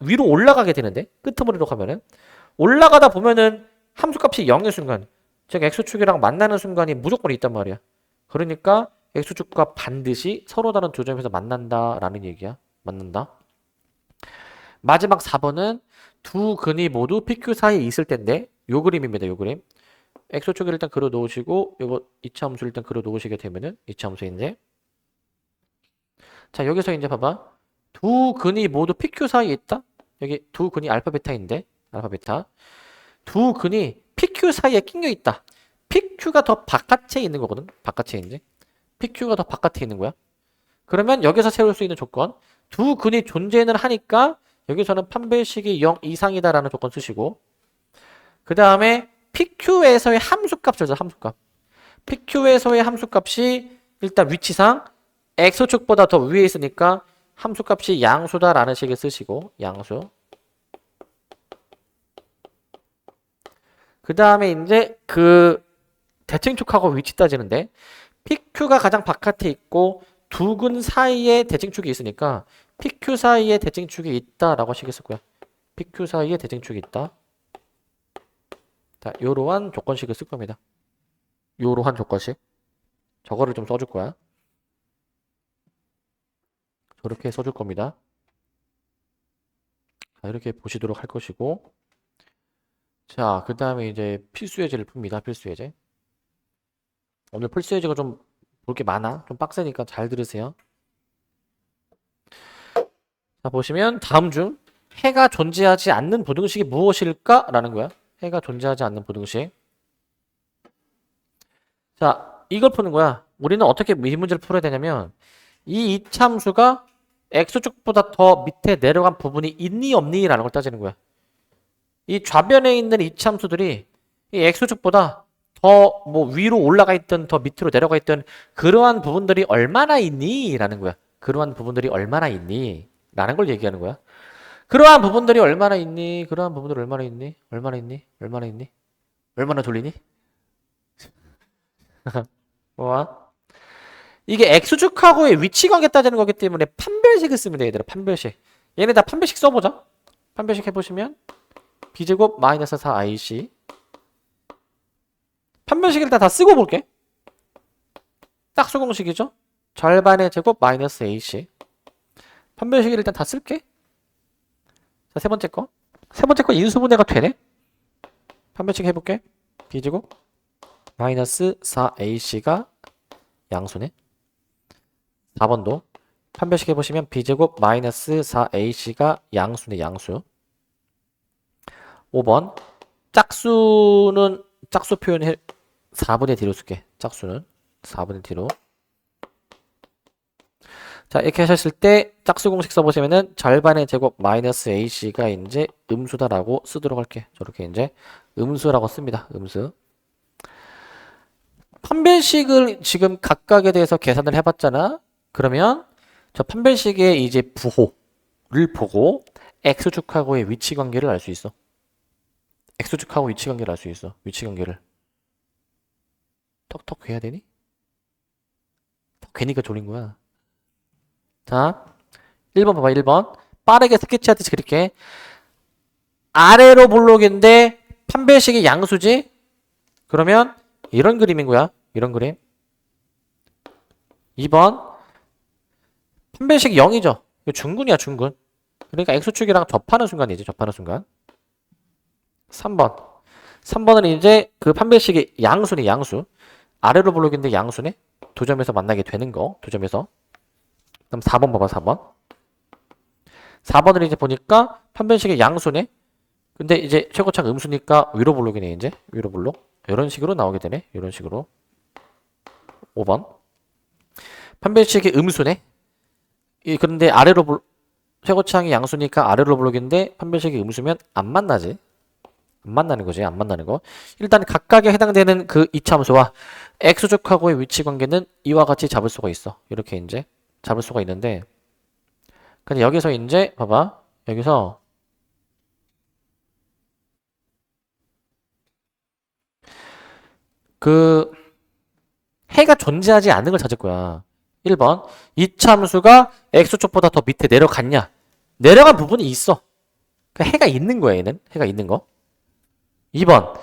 위로 올라가게 되는데 끄트머리로 가면은 올라가다 보면은 함수값이 0의 순간 즉 x축이랑 만나는 순간이 무조건 있단 말이야. 그러니까 x축과 반드시 서로 다른 두 점에서 만난다라는 얘기야. 만난다. 마지막 4번은 두 근이 모두 PQ 사이에 있을 텐데 요 그림입니다. 요 그림. x축을 일단 그려 놓으시고 요거 이차함수 일단 그려 놓으시게 되면은 이차함수인데 자 여기서 이제 봐봐. 두 근이 모두 PQ 사이에 있다? 여기 두 근이 알파 베타인데 알파 베타 두 근이 PQ 사이에 낑겨 있다. PQ가 더 바깥에 있는 거거든. 바깥에 이제 PQ가 더 바깥에 있는 거야. 그러면 여기서 세울 수 있는 조건 두 근이 존재는 하니까 여기서는 판별식이 0 이상이다라는 조건 쓰시고 그 다음에 PQ에서의 함수값을 써 함수값. PQ에서의 함수값이 일단 위치상 X축보다 더 위에 있으니까 함수값이 양수다라는 식을 쓰시고 양수. 그 다음에 이제 그 대칭축하고 위치 따지는데 PQ가 가장 바깥에 있고 두 근 사이에 대칭축이 있으니까 PQ 사이에 대칭축이 있다라고 식을 쓸 거야. PQ 사이에 대칭축이 있다. 자, 요러한 조건식을 쓸 겁니다. 요러한 조건식. 저거를 좀 써줄 거야. 저렇게 써줄 겁니다. 자, 이렇게 보시도록 할 것이고 자, 그 다음에 이제 필수 예제를 풉니다. 필수 예제. 오늘 필수 예제가 좀 볼 게 많아. 좀 빡세니까 잘 들으세요. 자, 보시면 다음 중 해가 존재하지 않는 부등식이 무엇일까? 라는 거야. 해가 존재하지 않는 부등식. 자, 이걸 푸는 거야. 우리는 어떻게 이 문제를 풀어야 되냐면 이 이참수가 x축보다 더 밑에 내려간 부분이 있니 없니? 라는 걸 따지는 거야. 이 좌변에 있는 이참수들이 이 x축보다 더 뭐 위로 올라가 있든 더 밑으로 내려가 있든 그러한 부분들이 얼마나 있니? 라는 거야. 그러한 부분들이 얼마나 있니? 라는 걸 얘기하는 거야. 그러한 부분들이 얼마나 있니? 그러한 부분들이 얼마나 있니? 얼마나 있니? 얼마나 있니? 얼마나 돌리니? 뭐야? 이게 x축하고의 위치 관계 따지는 거기 때문에 판별식을 쓰면 돼, 얘들아. 판별식. 얘네 다 판별식 써보자. 판별식 해보시면 b제곱 마이너스 4ic. 판별식 일단 다 쓰고 볼게. 짝수공식이죠? 절반의 제곱 마이너스 ac. 판별식 일단 다 쓸게. 자, 세 번째 거. 세 번째 거 인수분해가 되네? 판별식 해볼게. b제곱 마이너스 4ac가 양수네. 4번도 판별식 해보시면 b제곱 마이너스 4ac가 양수네, 양수. 5번 짝수는 짝수 표현해 4분의 뒤로 쓸게. 짝수는 4분의 뒤로. 자, 이렇게 하셨을 때 짝수 공식 써보시면은 절반의 제곱 마이너스 ac가 이제 음수다라고 쓰도록 할게. 저렇게 이제 음수라고 씁니다. 음수. 판별식을 지금 각각에 대해서 계산을 해봤잖아. 그러면 저 판별식의 이제 부호를 보고 x축하고의 위치 관계를 알 수 있어. x축하고 위치 관계를 알 수 있어. 위치 관계를. 턱턱 해야 되니? 턱 괜히가 졸린 거야. 자, 1번 봐봐. 1번. 빠르게 스케치하듯이 그렇게. 아래로 볼록인데 판별식이 양수지? 그러면 이런 그림인 거야. 이런 그림. 2번. 판별식이 0이죠. 이거 중근이야, 중근. 그러니까 x축이랑 접하는 순간이지. 접하는 순간. 3번. 3번은 이제 그 판별식이 양수네, 양수. 아래로 볼록인데 양수네. 두 점에서 만나게 되는 거. 두 점에서. 그럼 4번 봐봐, 4번. 4번을 이제 보니까 판별식의 양수네. 근데 이제 최고차가 음수니까 위로 볼록이네, 이제. 위로 볼록. 이런 식으로 나오게 되네. 이런 식으로. 5번. 판별식이 음수네. 그런데 아래로 최고차항이 양수니까 아래로 볼록인데 판별식이 음수면 안 만나지. 안 만나는 거지. 안 만나는 거. 일단 각각에 해당되는 그 이차함수와 x축하고의 위치 관계는 이와 같이 잡을 수가 있어. 이렇게 이제 잡을 수가 있는데 근데 여기서 이제 봐봐. 여기서 그 해가 존재하지 않는 걸 찾을 거야. 1번. 이차함수가 x축보다 더 밑에 내려갔냐? 내려간 부분이 있어. 그러니까 해가 있는 거야, 얘는. 해가 있는 거. 2번.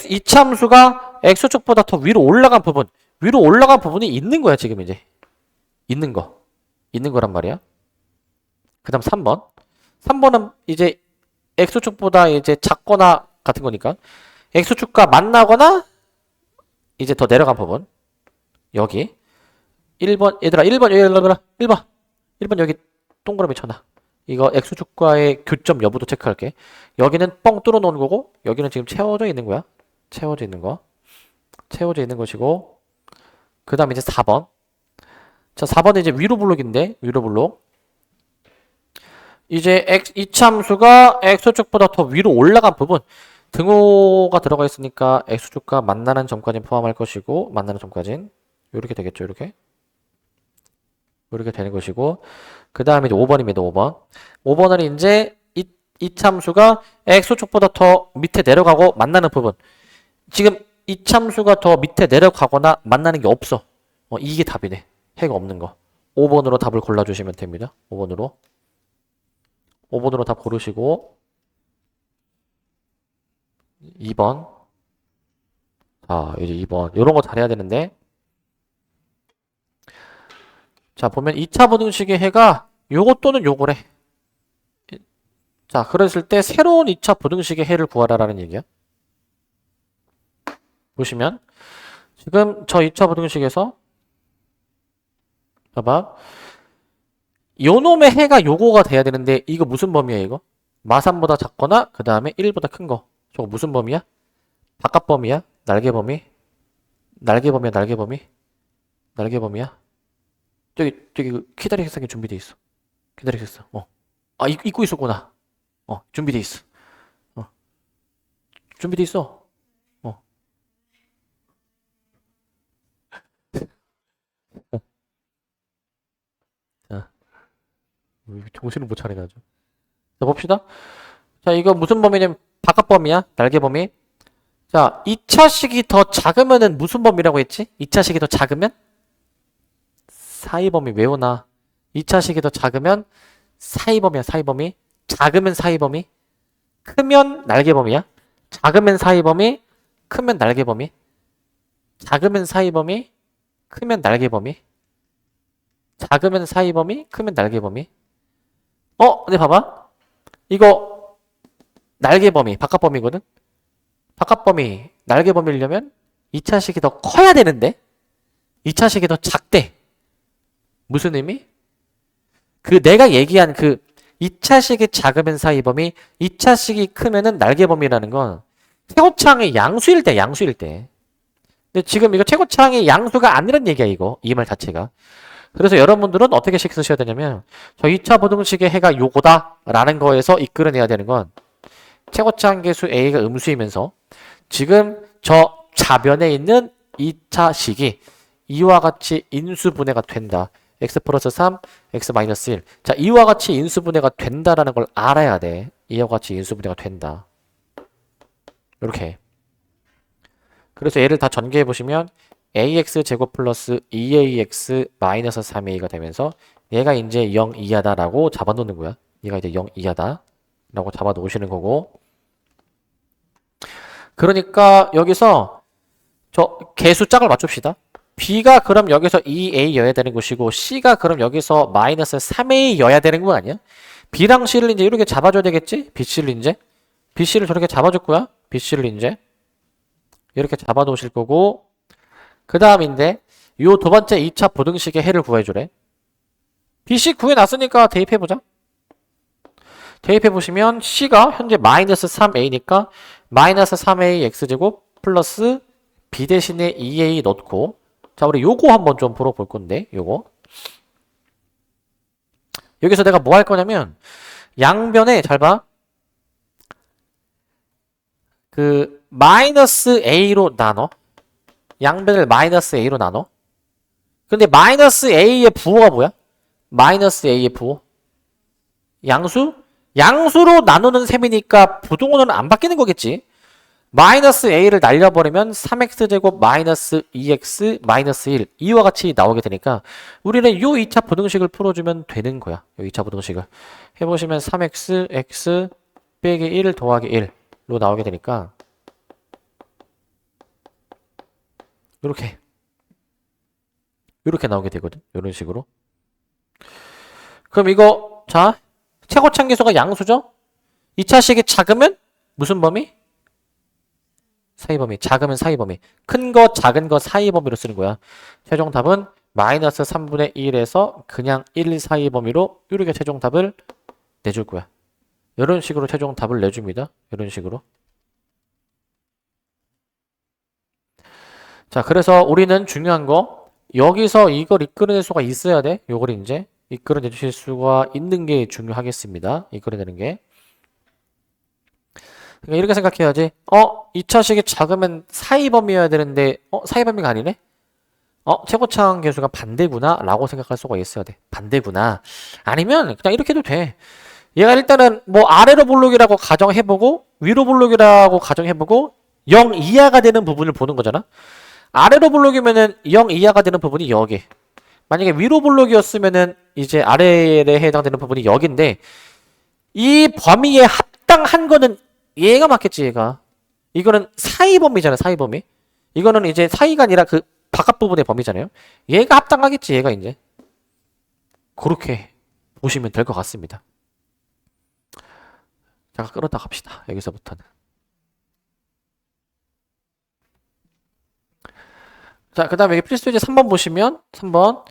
이차함수가 x축보다 더 위로 올라간 부분. 위로 올라간 부분이 있는 거야, 지금 이제. 있는 거. 있는 거란 말이야. 그 다음 3번. 3번은 이제 x축보다 이제 작거나 같은 거니까. x축과 만나거나 이제 더 내려간 부분. 여기. 1번. 얘들아, 1번. 1번. 1번 여기 동그라미 쳐놔. 이거 x축과의 교점 여부도 체크할게. 여기는 뻥 뚫어 놓은 거고 여기는 지금 채워져 있는 거야. 채워져 있는 거. 채워져 있는 것이고 그 다음 이제 4번. 자, 4번은 이제 위로 블록인데 위로 블록. 이제 이차함수가 x축보다 더 위로 올라간 부분 등호가 들어가 있으니까 x축과 만나는 점까지는 포함할 것이고 만나는 점까지는 이렇게 되겠죠. 이렇게. 이렇게 되는 것이고 그 다음에 이제 5번입니다. 5번. 5번은 이제 이참수가 x축보다 더 밑에 내려가고 만나는 부분. 지금 이참수가 더 밑에 내려가거나 만나는 게 없어. 이게 답이네. 해가 없는 거. 5번으로 답을 골라주시면 됩니다. 5번으로. 5번으로 답 고르시고 2번. 자, 이제 2번. 이런 거 잘해야 되는데 자, 보면 2차 부등식의 해가 요거 또는 요거래. 자, 그랬을 때 새로운 2차 부등식의 해를 구하라라는 얘기야. 보시면 지금 저 2차 부등식에서 봐봐. 요놈의 해가 요거가 돼야 되는데 이거 무슨 범위야 이거? 마삼보다 작거나 그 다음에 1보다 큰 거. 저거 무슨 범위야? 바깥 범위야? 날개 범위? 날개 범위야 날개 범위? 날개 범위야? 저기 그 키다리 색상이 준비돼 있어. 키다리 색상. 아 입고 있었구나. 준비돼 있어. 어 준비돼 있어. 어. 자, 정신을 못 차리네 아주. 자 봅시다. 자 이거 무슨 범위냐면 바깥 범위야. 날개 범위. 자 2차식이 더 작으면은 무슨 범위라고 했지? 2차식이 더 작으면? 사이범위 외우나. 2차식이 더 작으면 사이범위야 사이범위. 작으면 사이범위. 크면 날개범위야. 작으면 사이범위. 크면 날개범위. 작으면 사이범위. 크면 날개범위. 작으면 사이범위. 크면 날개범위. 근데 봐봐. 이거 날개범위 바깥범위거든. 바깥범위 날개범위려면 2차식이 더 커야 되는데 2차식이 더 작대. 무슨 의미? 그 내가 얘기한 그 2차식이 작으면 사이범위, 2차식이 크면은 날개범위라는 건 최고창의 양수일 때, 양수일 때. 근데 지금 이거 최고창의 양수가 아니란 얘기야, 이거. 이 말 자체가. 그래서 여러분들은 어떻게 식 쓰셔야 되냐면, 저 2차 부등식의 해가 요거다 라는 거에서 이끌어내야 되는 건 최고창 계수 A가 음수이면서 지금 저 좌변에 있는 2차식이 이와 같이 인수분해가 된다. x 플러스 3, x 마이너스 1. 자, 이와 같이 인수분해가 된다라는 걸 알아야 돼. 이와 같이 인수분해가 된다. 이렇게. 그래서 얘를 다 전개해 보시면 ax 제곱 플러스 2ax 마이너스 3a가 되면서 얘가 이제 0 이하다라고 잡아놓는 거야. 얘가 이제 0 이하다라고 잡아놓으시는 거고. 그러니까 여기서 저 개수 짝을 맞춥시다. B가 그럼 여기서 2A여야 되는 것이고 C가 그럼 여기서 마이너스 3A여야 되는 거 아니야? B랑 C를 이제 이렇게 잡아줘야 되겠지? BC를 이제 BC를 저렇게 잡아줄 거야? BC를 이제 이렇게 잡아놓으실 거고 그 다음인데 요 두 번째 2차 부등식의 해를 구해주래. BC 구해놨으니까 대입해보자. 대입해보시면 C가 현재 마이너스 3A니까 마이너스 3A X제곱 플러스 B 대신에 2A 넣고 자, 우리 요거 한번 좀 풀어볼 건데, 요거. 여기서 내가 뭐 할 거냐면, 양변에, 잘 봐. 그, 마이너스 A로 나눠. 양변을 마이너스 A로 나눠. 근데 마이너스 A의 부호가 뭐야? 마이너스 A의 부호. 양수? 양수로 나누는 셈이니까 부동호는 안 바뀌는 거겠지. 마이너스 a를 날려버리면 3x제곱 마이너스 2x 마이너스 1 이와 같이 나오게 되니까 우리는 요 2차 부등식을 풀어주면 되는 거야. 요 2차 부등식을 해보시면 3x x 빼기 1 더하기 1로 나오게 되니까 이렇게 나오게 되거든. 이런 식으로. 그럼 이거 자 최고차계수가 양수죠? 2차식이 작으면 무슨 범위? 사이범위. 작으면 사이범위. 큰 거, 작은 거 사이범위로 쓰는 거야. 최종 답은 마이너스 3분의 1에서 그냥 1 사이범위로 이렇게 최종 답을 내줄 거야. 이런 식으로 최종 답을 내줍니다. 이런 식으로. 자, 그래서 우리는 중요한 거 여기서 이걸 이끌어낼 수가 있어야 돼. 요걸 이제 이끌어내 주실 수가 있는 게 중요하겠습니다. 이끌어내는 게. 그러니까 이렇게 생각해야지. 2차식이 작으면 사이범위여야 되는데 사이범위가 아니네? 최고차항 계수가 반대구나 라고 생각할 수가 있어야 돼. 반대구나. 아니면 그냥 이렇게 해도 돼. 얘가 일단은 뭐 아래로 볼록이라고 가정해보고 위로 볼록이라고 가정해보고 0 이하가 되는 부분을 보는 거잖아. 아래로 볼록이면은 0 이하가 되는 부분이 여기. 만약에 위로 볼록이었으면은 이제 아래에 해당되는 부분이 여기인데 이 범위에 합당한 거는 얘가 맞겠지, 얘가. 이거는 사이 범위잖아, 사이 범위. 이거는 이제 사이가 아니라 그 바깥 부분의 범위잖아요. 얘가 합당하겠지, 얘가 이제. 그렇게 보시면 될 것 같습니다. 잠깐 끌었다 갑시다, 여기서부터는. 자, 그 다음에 여기 필수 이제 3번 보시면, 3번.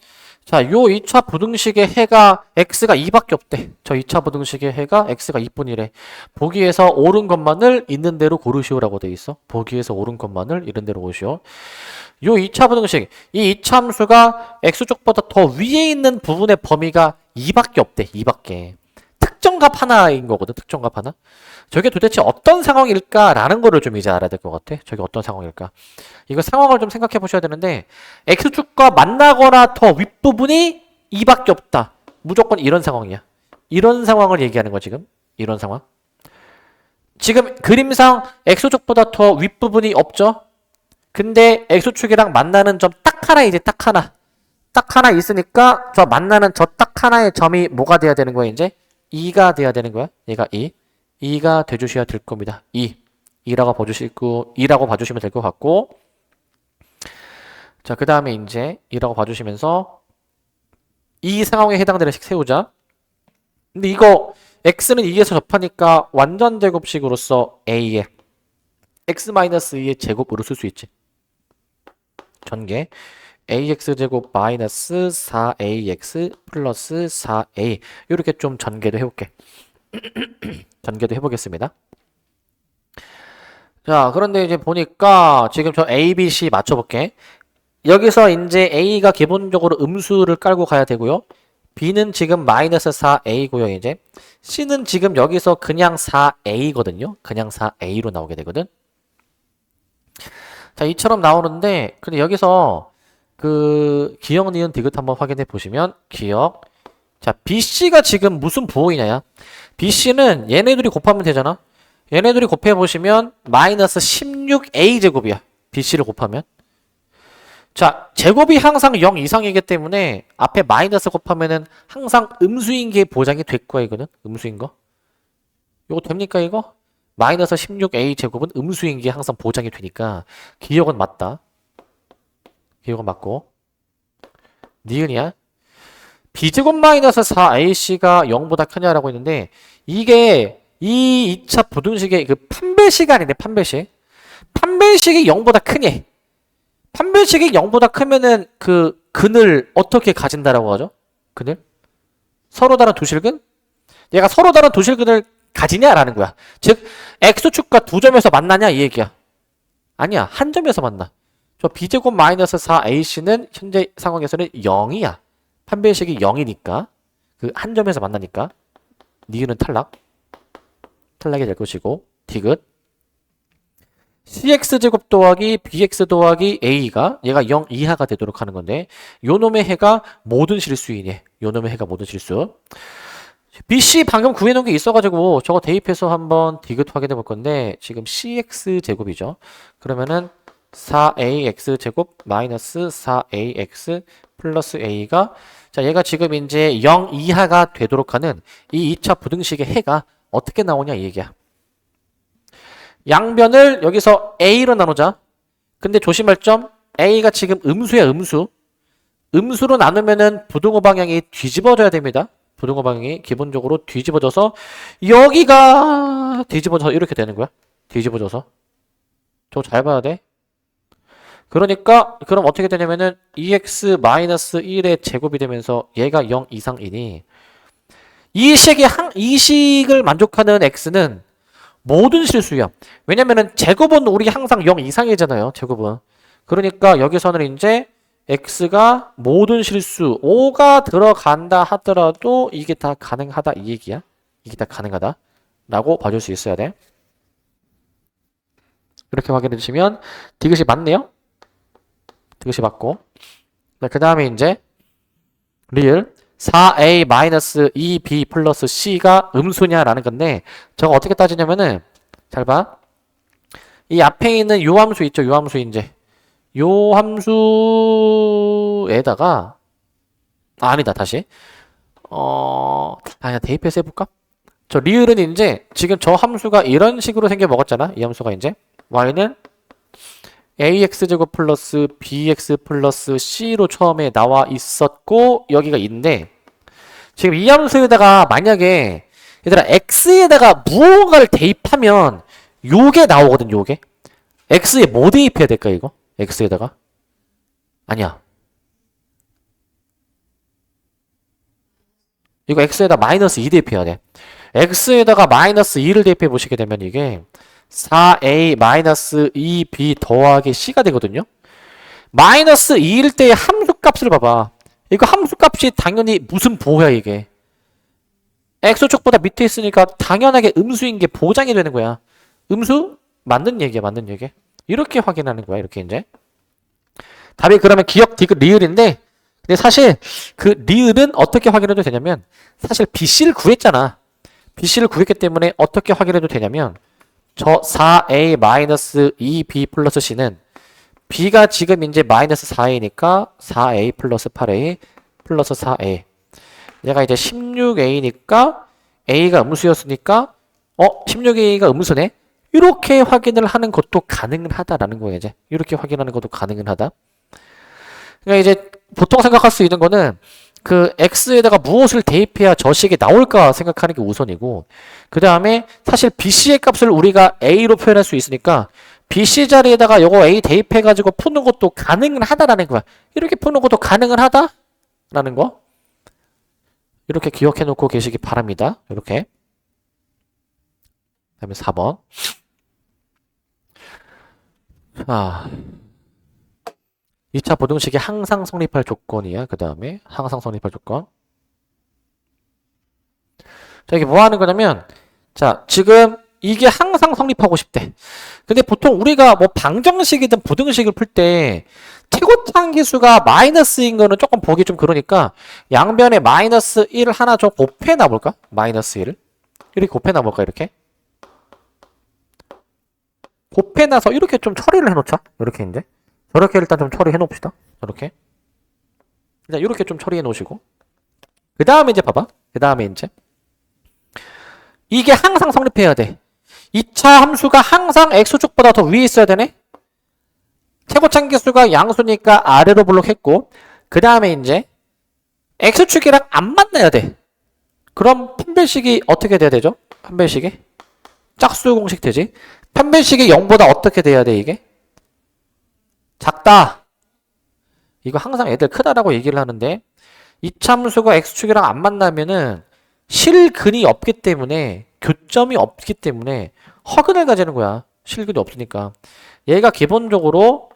자, 요 2차 부등식의 해가 x가 2밖에 없대. 저 2차 부등식의 해가 x가 2뿐이래. 보기에서 옳은 것만을 있는 대로 고르시오라고 돼 있어. 보기에서 옳은 것만을 있는 대로 고르시오. 요 2차 부등식, 이 이차함수가 x쪽보다 더 위에 있는 부분의 범위가 2밖에 없대. 2밖에. 특정값 하나인 거거든. 특정값 하나. 저게 도대체 어떤 상황일까라는 거를 좀 이제 알아야 될 것 같아. 저게 어떤 상황일까. 이거 상황을 좀 생각해 보셔야 되는데 x축과 만나거나 더 윗부분이 2밖에 없다. 무조건 이런 상황이야. 이런 상황을 얘기하는 거 지금. 이런 상황. 지금 그림상 x축보다 더 윗부분이 없죠. 근데 x축이랑 만나는 점 딱 하나 이제 딱 하나. 딱 하나 있으니까 저 만나는 저 딱 하나의 점이 뭐가 돼야 되는 거야 이제? 2가 돼야 되는 거야. 얘가 2. 2가 돼주셔야 될 겁니다. 2라고 봐주시면 될 것 같고 자, 그 다음에 이제 2라고 봐주시면서 이 상황에 해당되는 식 세우자. 근데 이거 x는 2에서 접하니까 완전 제곱식으로서 a의 x-2의 제곱으로 쓸 수 있지. 전개 ax제곱 마이너스 4ax 플러스 4a 이렇게 좀 전개도 해볼게. 전개도 해보겠습니다. 자, 그런데 이제 보니까 지금 저 a, b, c 맞춰볼게. 여기서 이제 a가 기본적으로 음수를 깔고 가야 되고요. b는 지금 마이너스 4a고요. 이제 c는 지금 여기서 그냥 4a거든요. 그냥 4a로 나오게 되거든. 자, 이처럼 나오는데 근데 여기서 그 기억, 니은, 디귿 한번 확인해 보시면 기억. 자, BC가 지금 무슨 부호이냐야. BC는 얘네들이 곱하면 되잖아. 얘네들이 곱해 보시면 마이너스 16A 제곱이야. BC를 곱하면. 자, 제곱이 항상 0 이상이기 때문에 앞에 마이너스 곱하면은 항상 음수인 게 보장이 될 거야, 이거는. 음수인 거. 이거 됩니까, 이거? 마이너스 16A 제곱은 음수인 게 항상 보장이 되니까 기억은 맞다. 기억은 맞고. 니은이야. b제곱 마이너스 4ac가 0보다 크냐라고 했는데 이게 이 2차 부등식의 그 판별식 아니네. 판별식이 0보다 크니. 판별식이 0보다 크면은 그 근을 어떻게 가진다라고 하죠? 근을? 서로 다른 두실근? 얘가 서로 다른 두실근을 가지냐라는 거야. 즉 x축과 두 점에서 만나냐 이 얘기야. 아니야. 한 점에서 만나. 저 b제곱 마이너스 4ac는 현재 상황에서는 0이야. 판별식이 0이니까 그 한 점에서 만나니까 니은은 탈락이 될 것이고 디귿 cx제곱 더하기 bx 더하기 a가 얘가 0 이하가 되도록 하는 건데 요 놈의 해가 모든 실수이네. 요 놈의 해가 모든 실수. bc 방금 구해놓은 게 있어가지고 저거 대입해서 한번 디귿 확인해 볼 건데 지금 cx제곱이죠. 그러면은 4ax제곱 마이너스 4ax 플러스 a가 자 얘가 지금 이제 0 이하가 되도록 하는 이 2차 부등식의 해가 어떻게 나오냐 이 얘기야. 양변을 여기서 a로 나누자. 근데 조심할 점 a가 지금 음수야 음수. 음수로 나누면은 부등호 방향이 뒤집어져야 됩니다. 부등호 방향이 기본적으로 뒤집어져서 여기가 뒤집어져서 이렇게 되는 거야. 뒤집어져서. 저거 잘 봐야 돼. 그러니까 그럼 어떻게 되냐면은 2x-1의 제곱이 되면서 얘가 0 이상이니 이 식을 만족하는 x는 모든 실수야. 왜냐면은 제곱은 우리 항상 0 이상이잖아요. 제곱은. 그러니까 여기서는 이제 x가 모든 실수 5가 들어간다 하더라도 이게 다 가능하다 이 얘기야. 이게 다 가능하다 라고 봐줄 수 있어야 돼. 이렇게 확인해 주시면 디귿이 맞네요. 디귿이 맞고 그 다음에 이제 리을 4a-2b 플러스 c가 음수냐라는 건데 저거 어떻게 따지냐면은 잘 봐. 이 앞에 있는 요 함수 있죠. 요 함수 이제 요 함수에다가 아니다 다시 아니야 대입해서 해볼까? 저 리을은 이제 지금 저 함수가 이런 식으로 생겨 먹었잖아. 이 함수가 이제 y는 ax제곱 플러스 bx 플러스 c로 처음에 나와 있었고 여기가 있는데 지금 이 함수에다가 만약에 얘들아 x에다가 무언가를 대입하면 요게 나오거든. 요게 x에 뭐 대입해야 될까 이거? x에다가 아니야 이거 x에다 마이너스 2 대입해야 돼. x에다가 마이너스 2를 대입해 보시게 되면 이게 4a 마이너스 2b 더하기 c가 되거든요. 마이너스 2일 때의 함수값을 봐봐. 이거 함수값이 당연히 무슨 보호야 이게. x축보다 밑에 있으니까 당연하게 음수인 게 보장이 되는 거야. 음수? 맞는 얘기야, 맞는 얘기. 이렇게 확인하는 거야, 이렇게 이제. 답이 그러면 기역, 디귿, 리을인데, 근데 사실 그 리을은 어떻게 확인해도 되냐면, 사실 BC를 구했잖아. BC를 구했기 때문에 어떻게 확인해도 되냐면, 저 4a-2b 플러스 c는 b가 지금 이제 마이너스 4a니까 4a 플러스 8a 플러스 4a. 얘가 이제 16a니까 a가 음수였으니까 16a가 음수네. 이렇게 확인을 하는 것도 가능은 하다라는 거예요. 이제 이렇게 확인하는 것도 가능은 하다. 그러니까 이제 보통 생각할 수 있는 거는 그 x에다가 무엇을 대입해야 저 식이 나올까 생각하는 게 우선이고, 그 다음에 사실 bc의 값을 우리가 a로 표현할 수 있으니까 bc 자리에다가 요거 a 대입해가지고 푸는 것도 가능은 하다라는 거야. 이렇게 푸는 것도 가능은 하다라는 거. 이렇게 기억해 놓고 계시기 바랍니다. 이렇게. 그 다음에 4번. 자, 2차 부등식이 항상 성립할 조건이야. 그 다음에 항상 성립할 조건. 자, 이게 뭐 하는 거냐면, 자, 지금 이게 항상 성립하고 싶대. 근데 보통 우리가 뭐 방정식이든 부등식을 풀 때 최고차항기수가 마이너스인 거는 조금 보기 좀 그러니까 양변에 마이너스 1 하나 좀 곱해 놔볼까? 마이너스 1을. 이렇게 곱해 놔볼까? 이렇게. 곱해 놔서 이렇게 좀 처리를 해놓자. 이렇게 이제. 저렇게 일단 좀 처리해 놓읍시다. 이렇게. 일단 이렇게 좀 처리해 놓으시고. 그 다음에 이제 봐봐. 그 다음에 이제. 이게 항상 성립해야 돼. 2차 함수가 항상 x축보다 더 위에 있어야 되네. 최고차항기수가 양수니까 아래로 블록했고, 그 다음에 이제 x축이랑 안 만나야 돼. 그럼 판별식이 어떻게 돼야 되죠? 판별식이 짝수 공식 되지. 판별식이 0보다 어떻게 돼야 돼 이게? 작다. 이거 항상 애들 크다라고 얘기를 하는데, 2차 함수가 x축이랑 안 만나면은 실근이 없기 때문에, 교점이 없기 때문에 허근을 가지는 거야. 실근이 없으니까. 얘가 기본적으로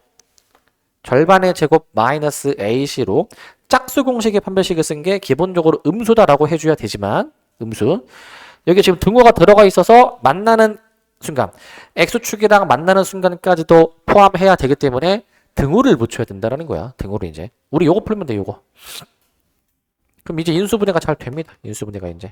절반의 제곱 마이너스 ac로 짝수 공식의 판별식을 쓴 게 기본적으로 음수다라고 해줘야 되지만, 음수. 여기 지금 등호가 들어가 있어서 만나는 순간, x축이랑 만나는 순간까지도 포함해야 되기 때문에 등호를 붙여야 된다라는 거야. 등호를 이제. 우리 요거 풀면 돼, 요거. 그럼 이제 인수분해가 잘 됩니다. 인수분해가 이제.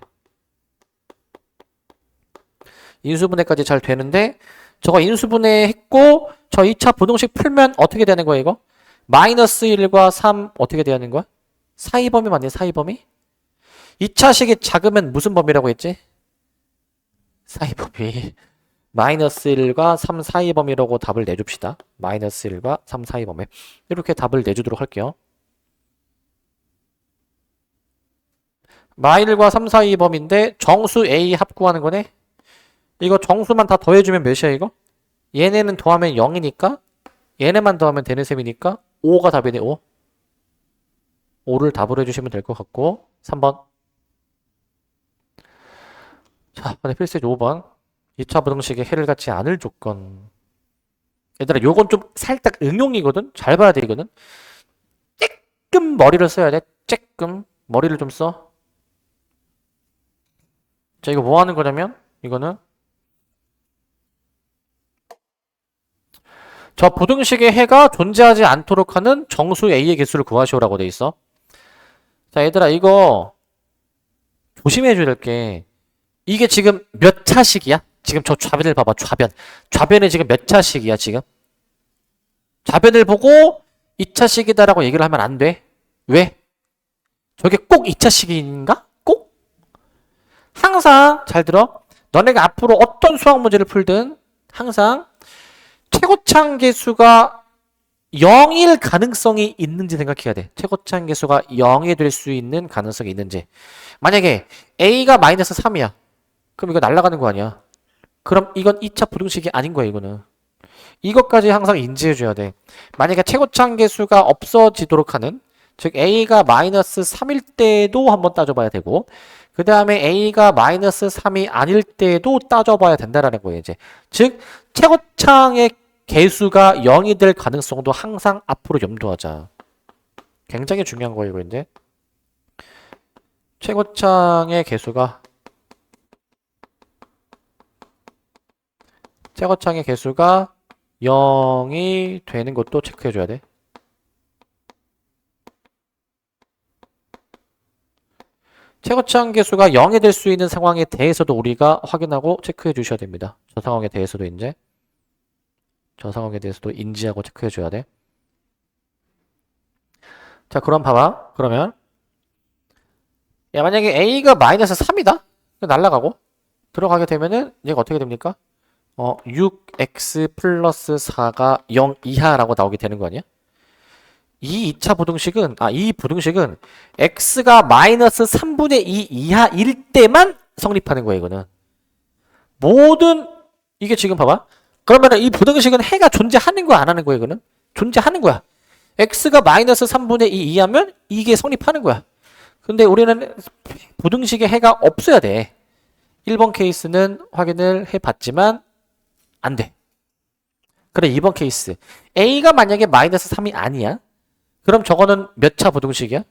인수분해까지 잘 되는데, 저거 인수분해 했고, 저 2차 부등식 풀면 어떻게 되는 거야, 이거? 마이너스 1과 3 어떻게 되는 거야? 사이범위 맞니? 사이범위? 2차식이 작으면 무슨 범위라고 했지? 사이범위. 마이너스 1과 3 사이 범위라고 답을 내줍시다. 마이너스 1과 3 사이 범위. 이렇게 답을 내주도록 할게요. 마1과 3 사이 범위인데 정수 A 합구하는 거네. 이거 정수만 다 더해주면 몇이야 이거? 얘네는 더하면 0이니까 얘네만 더하면 되는 셈이니까 5가 답이네. 5. 5를 답으로 해주시면 될 것 같고 3번. 자, 이번에 필수제 5번. 2차 부등식에 해를 갖지 않을 조건. 얘들아, 요건 좀 살짝 응용이거든? 잘 봐야 돼, 이거는. 쬐끔 머리를 써야 돼. 쬐끔 머리를 좀 써. 자, 이거 뭐 하는 거냐면, 이거는 저 부등식의 해가 존재하지 않도록 하는 정수 A의 개수를 구하시오라고 돼 있어. 자, 얘들아, 이거 조심해 줘야 될 게, 이게 지금 몇 차식이야? 지금 저 좌변을 봐봐, 좌변. 좌변이 지금 몇 차식이야, 지금? 좌변을 보고 2차식이다라고 얘기를 하면 안 돼. 왜? 저게 꼭 2차식인가? 꼭? 항상, 잘 들어. 너네가 앞으로 어떤 수학 문제를 풀든 항상 최고차항 계수가 0일 가능성이 있는지 생각해야 돼. 최고차항 계수가 0이 될 수 있는 가능성이 있는지. 만약에 A가 마이너스 3이야. 그럼 이거 날아가는 거 아니야. 그럼 이건 2차 부등식이 아닌 거야, 이거는. 이것까지 항상 인지해줘야 돼. 만약에 최고차항 계수가 없어지도록 하는, 즉 A가 마이너스 3일 때도 한번 따져봐야 되고 그 다음에 A가 마이너스 3이 아닐 때도 따져봐야 된다라는 거예요. 이제 즉 최고창의 개수가 0이 될 가능성도 항상 앞으로 염두하자. 굉장히 중요한 거예요. 이제 최고창의 개수가 0이 되는 것도 체크해줘야 돼. 최고창 개수가 0이 될 수 있는 상황에 대해서도 우리가 확인하고 체크해 주셔야 됩니다. 저 상황에 대해서도 인지하고 체크해 줘야 돼. 자, 그럼 봐봐. 그러면 만약에 A가 마이너스 3이다? 날라가고 들어가게 되면은 얘가 어떻게 됩니까? 6x 플러스 4가 0 이하라고 나오게 되는 거 아니야? 이 부등식은 x가 마이너스 3분의 2 이하일 때만 성립하는 거야, 이거는. 이게 지금 봐봐. 그러면 이 부등식은 해가 존재하는 거야, 안 하는 거야, 이거는? 존재하는 거야. x가 마이너스 3분의 2 이하면 이게 성립하는 거야. 근데 우리는 부등식에 해가 없어야 돼. 1번 케이스는 확인을 해봤지만 안 돼. 그래, 2번 케이스. a가 만약에 마이너스 3이 아니야? 그럼 저거는 몇 차 부등식이야?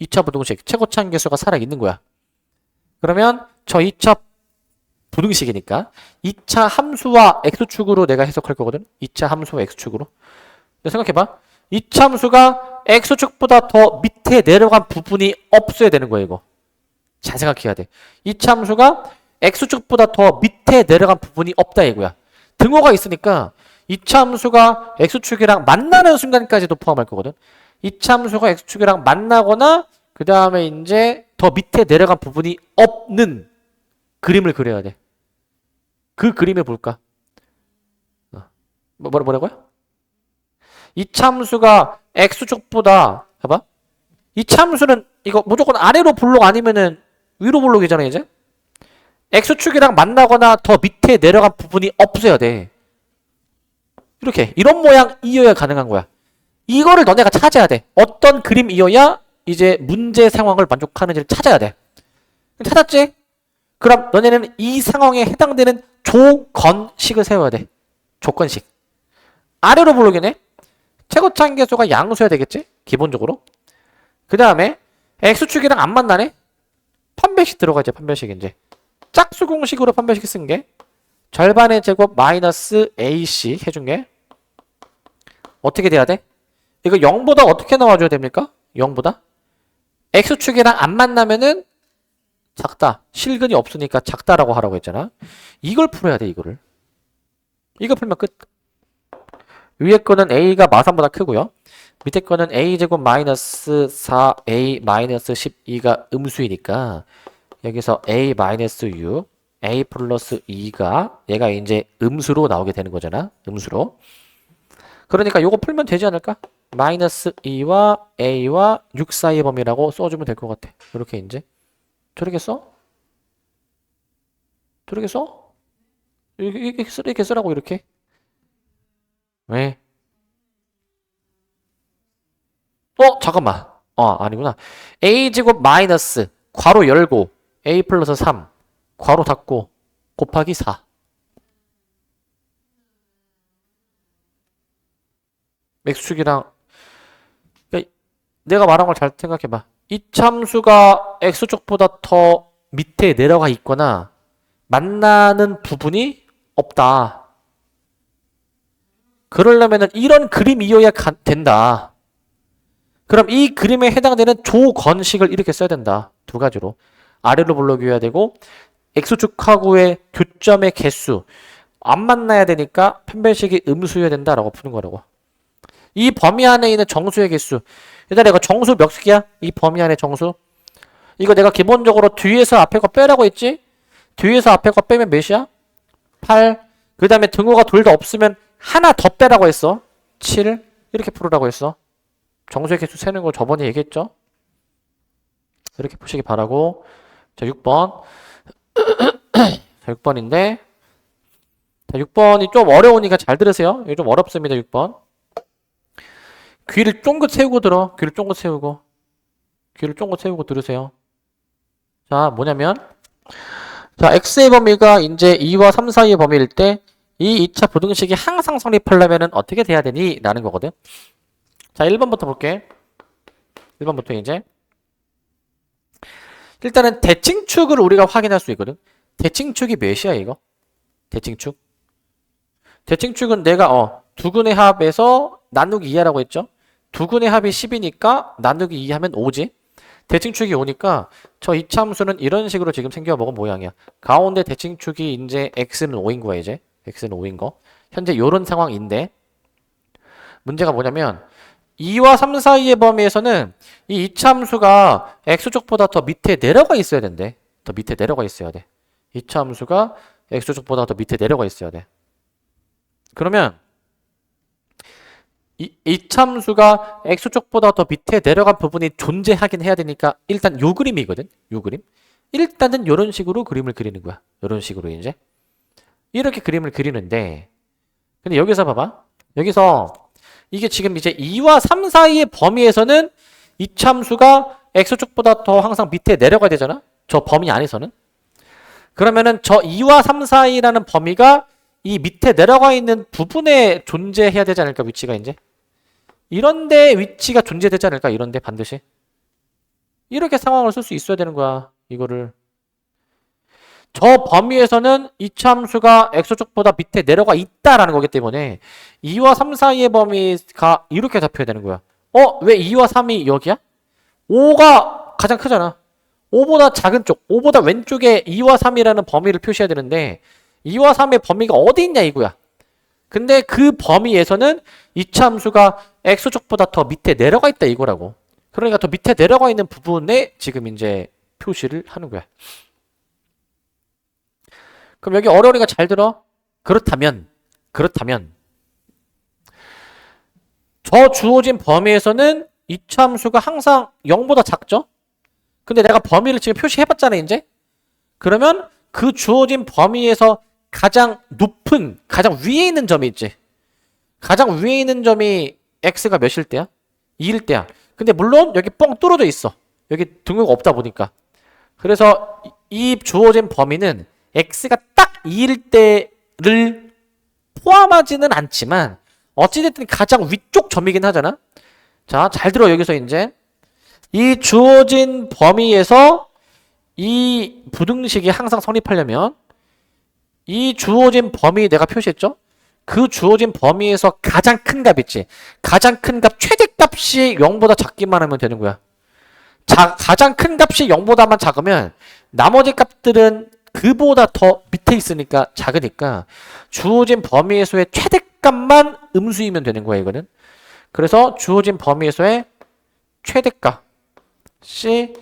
2차 부등식. 최고차항 개수가 살아있는 거야. 그러면 저 2차 부등식이니까 2차 함수와 x축으로 내가 해석할 거거든. 2차 함수와 x축으로. 생각해봐. 2차 함수가 x축보다 더 밑에 내려간 부분이 없어야 되는 거야, 이거. 잘 생각해야 돼. 2차 함수가 x축보다 더 밑에 내려간 부분이 없다, 이거야. 등호가 있으니까 2차 함수가 x축이랑 만나는 순간까지도 포함할 거거든. 2차 함수가 x축이랑 만나거나 그 다음에 이제 더 밑에 내려간 부분이 없는 그림을 그려야 돼. 그 그림을 볼까? 뭐라고요? 2차 함수가 x축보다 봐봐. 2차 함수는 이거 무조건 아래로 볼록 아니면은 위로 볼록이잖아, 이제. x축이랑 만나거나 더 밑에 내려간 부분이 없어야 돼. 이렇게 이런 모양이어야 가능한 거야. 이거를 너네가 찾아야 돼. 어떤 그림이어야 이제 문제 상황을 만족하는지를 찾아야 돼. 찾았지? 그럼 너네는 이 상황에 해당되는 조건식을 세워야 돼. 조건식. 아래로 볼록이네. 최고차항 개수가 양수여야 되겠지? 기본적으로. 그 다음에 x축이랑 안 만나네? 판별식 들어가지. 판별식 이제. 짝수 공식으로 판별식 쓴 게 절반의 제곱 마이너스 ac 해준 게 어떻게 돼야 돼? 이거 0보다 어떻게 나와줘야 됩니까? 0보다? x축이랑 안 만나면은 작다. 실근이 없으니까 작다라고 하라고 했잖아. 이걸 풀어야 돼, 이거를. 이거 풀면 끝. 위에 거는 a가 마삼보다 크고요. 밑에 거는 a제곱 마이너스 4a 마이너스 12가 음수이니까 여기서 a 마이너스 6, a 플러스 2가 얘가 이제 음수로 나오게 되는 거잖아. 음수로. 그러니까 요거 풀면 되지 않을까? 마이너스 2와 a와 6 사이의 범위라고 써주면 될 것 같아. 이렇게 이제. 저렇게 써? 저렇게 써? 이렇게 쓰라고, 이렇게. 왜? 잠깐만. 아니구나. a제곱 마이너스 괄호 열고 a 플러스 3 괄호 닫고 곱하기 4. x축이랑 그러니까 내가 말한 걸 잘 생각해봐. 이 참수가 x축보다 더 밑에 내려가 있거나 만나는 부분이 없다. 그러려면은 이런 그림이어야 된다. 그럼 이 그림에 해당되는 조건식을 이렇게 써야 된다. 두 가지로. 아래로 불러줘야 되고 x축하고의 교점의 개수 안 만나야 되니까 판별식이 음수여야 된다라고 푸는 거라고. 이 범위 안에 있는 정수의 개수. 일단 이거 정수 몇 개야? 이 범위 안에 정수. 이거 내가 기본적으로 뒤에서 앞에 거 빼라고 했지? 뒤에서 앞에 거 빼면 몇이야? 8. 그 다음에 등호가 둘 다 없으면 하나 더 빼라고 했어. 7. 이렇게 풀으라고 했어. 정수의 개수 세는 거 저번에 얘기했죠? 이렇게 푸시기 바라고. 자, 6번. 자, 6번인데. 자, 6번이 좀 어려우니까 잘 들으세요. 이거 좀 어렵습니다, 6번. 귀를 쫑긋 세우고 들어. 귀를 쫑긋 세우고. 귀를 쫑긋 세우고 들으세요. 자, 뭐냐면, 자, x의 범위가 이제 2와 3 사이의 범위일 때, 이 2차 부등식이 항상 성립하려면 어떻게 돼야 되니? 라는 거거든. 자, 1번부터 볼게. 1번부터 이제. 일단은 대칭축을 우리가 확인할 수 있거든. 대칭축이 몇이야, 이거? 대칭축. 대칭축은 내가, 두근의 합에서 나누기 2하라고 했죠? 두근의 합이 10이니까 나누기 2 하면 5지? 대칭축이 5니까 저 이차함수는 이런 식으로 지금 생겨먹은 모양이야. 가운데 대칭축이 이제 x는 5인 거야, 이제. x는 5인 거. 현재 요런 상황인데 문제가 뭐냐면 2와 3 사이의 범위에서는 이 이차함수가 x쪽보다 더 밑에 내려가 있어야 된대. 더 밑에 내려가 있어야 돼. 이차함수가 x쪽보다 더 밑에 내려가 있어야 돼. 그러면 이차함수가 x쪽보다 더 밑에 내려간 부분이 존재하긴 해야 되니까 일단 요 그림이거든. 요 그림. 일단은 요런 식으로 그림을 그리는 거야. 요런 식으로 이제. 이렇게 그림을 그리는데 근데 여기서 봐봐. 여기서 이게 지금 이제 2와 3 사이의 범위에서는 이차함수가 x쪽보다 더 항상 밑에 내려가야 되잖아. 저 범위 안에서는. 그러면은 저 2와 3 사이라는 범위가 이 밑에 내려가 있는 부분에 존재해야 되지 않을까, 위치가 이제. 이런데 위치가 존재되지 않을까, 이런데 반드시. 이렇게 상황을 쓸 수 있어야 되는 거야, 이거를. 저 범위에서는 이차함수가 x쪽보다 밑에 내려가 있다라는 거기 때문에 2와 3 사이의 범위가 이렇게 잡혀야 되는 거야. 왜 2와 3이 여기야? 5가 가장 크잖아. 5보다 작은 쪽, 5보다 왼쪽에 2와 3이라는 범위를 표시해야 되는데 2와 3의 범위가 어디 있냐 이거야. 근데 그 범위에서는 이차함수가 x쪽보다 더 밑에 내려가 있다 이거라고. 그러니까 더 밑에 내려가 있는 부분에 지금 이제 표시를 하는 거야. 그럼 여기 어려우니까 잘 들어. 그렇다면 저 주어진 범위에서는 이차함수가 항상 0보다 작죠? 근데 내가 범위를 지금 표시해봤잖아 이제. 그러면 그 주어진 범위에서 가장 높은, 가장 위에 있는 점이 있지. 가장 위에 있는 점이 x가 몇일 때야? 2일 때야. 근데 물론 여기 뻥 뚫어져 있어. 여기 등호가 없다 보니까. 그래서 이 주어진 범위는 x가 딱 2일 때를 포함하지는 않지만 어찌됐든 가장 위쪽 점이긴 하잖아. 자, 잘 들어. 여기서 이제 이 주어진 범위에서 이 부등식이 항상 성립하려면 이 주어진 범위 내가 표시했죠? 그 주어진 범위에서 가장 큰 값 있지. 가장 큰 값 최대값이 0보다 작기만 하면 되는 거야. 가장 큰 값이 0보다만 작으면 나머지 값들은 그보다 더 밑에 있으니까 작으니까 주어진 범위에서의 최대값만 음수이면 되는 거야 이거는. 그래서 주어진 범위에서의 최대값이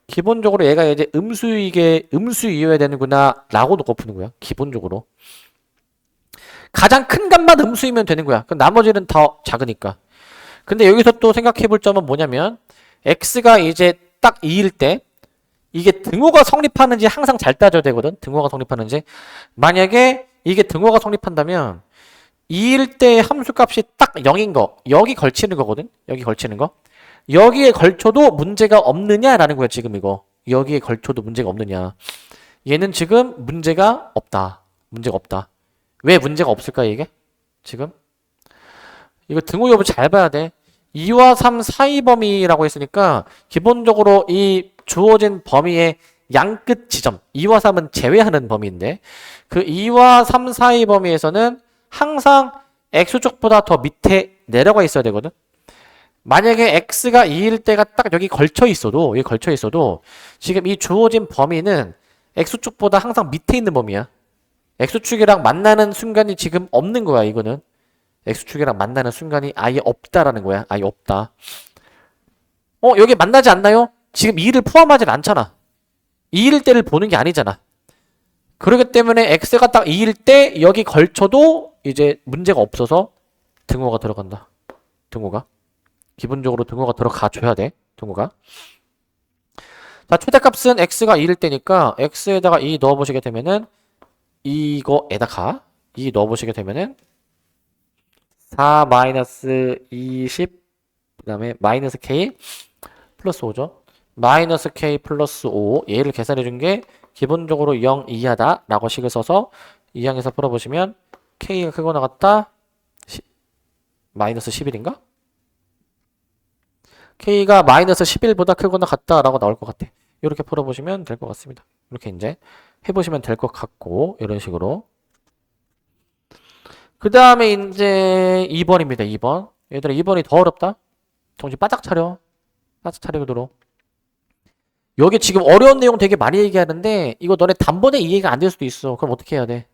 기본적으로 얘가 이제 음수이어야 되는구나 라고 놓고 푸는 거야. 기본적으로 가장 큰 값만 음수이면 되는 거야. 그럼 나머지는 더 작으니까. 근데 여기서 또 생각해 볼 점은 뭐냐면 x가 이제 딱 2일 때 이게 등호가 성립하는지 항상 잘 따져야 되거든. 등호가 성립하는지. 만약에 이게 등호가 성립한다면 2일 때 함수값이 딱 0인 거 여기 걸치는 거거든. 여기 걸치는 거. 여기에 걸쳐도 문제가 없느냐라는 거야 지금 이거. 여기에 걸쳐도 문제가 없느냐. 얘는 지금 문제가 없다. 문제가 없다. 왜 문제가 없을까 이게? 지금? 이거 등호 여부 잘 봐야 돼. 2와 3 사이 범위라고 했으니까 기본적으로 이 주어진 범위의 양끝 지점 2와 3은 제외하는 범위인데 그 2와 3 사이 범위에서는 항상 x쪽보다 더 밑에 내려가 있어야 되거든. 만약에 x가 2일 때가 딱 여기 걸쳐 있어도 지금 이 주어진 범위는 x쪽보다 항상 밑에 있는 범위야. x축이랑 만나는 순간이 지금 없는 거야 이거는. x축이랑 만나는 순간이 아예 없다라는 거야. 아예 없다. 여기 만나지 않나요? 지금 2를 포함하진 않잖아. 2일 때를 보는 게 아니잖아. 그렇기 때문에 x가 딱 2일 때 여기 걸쳐도 이제 문제가 없어서 등호가 들어간다. 등호가. 기본적으로 등호가 들어가 줘야 돼. 등호가. 자, 최대값은 x가 2일 때니까 x에다가 2 넣어보시게 되면은 이거에다가 2 넣어보시게 되면은 4-20 그 다음에 마이너스 k 플러스 5죠. 마이너스 k 플러스 5 얘를 계산해 준 게 기본적으로 0 이하다 라고 식을 써서 이 항에서 풀어보시면 k가 크거나 같다 마이너스 11인가? k가 마이너스 11보다 크거나 같다 라고 나올 것 같아. 이렇게 풀어보시면 될 것 같습니다. 이렇게 이제 해보시면 될 것 같고 이런 식으로. 그 다음에 이제 2번입니다. 2번. 얘들아 2번이 더 어렵다. 정신 바짝 차려. 바짝 차리도록. 여기 지금 어려운 내용 되게 많이 얘기하는데 이거 너네 단번에 이해가 안 될 수도 있어. 그럼 어떻게 해야 돼?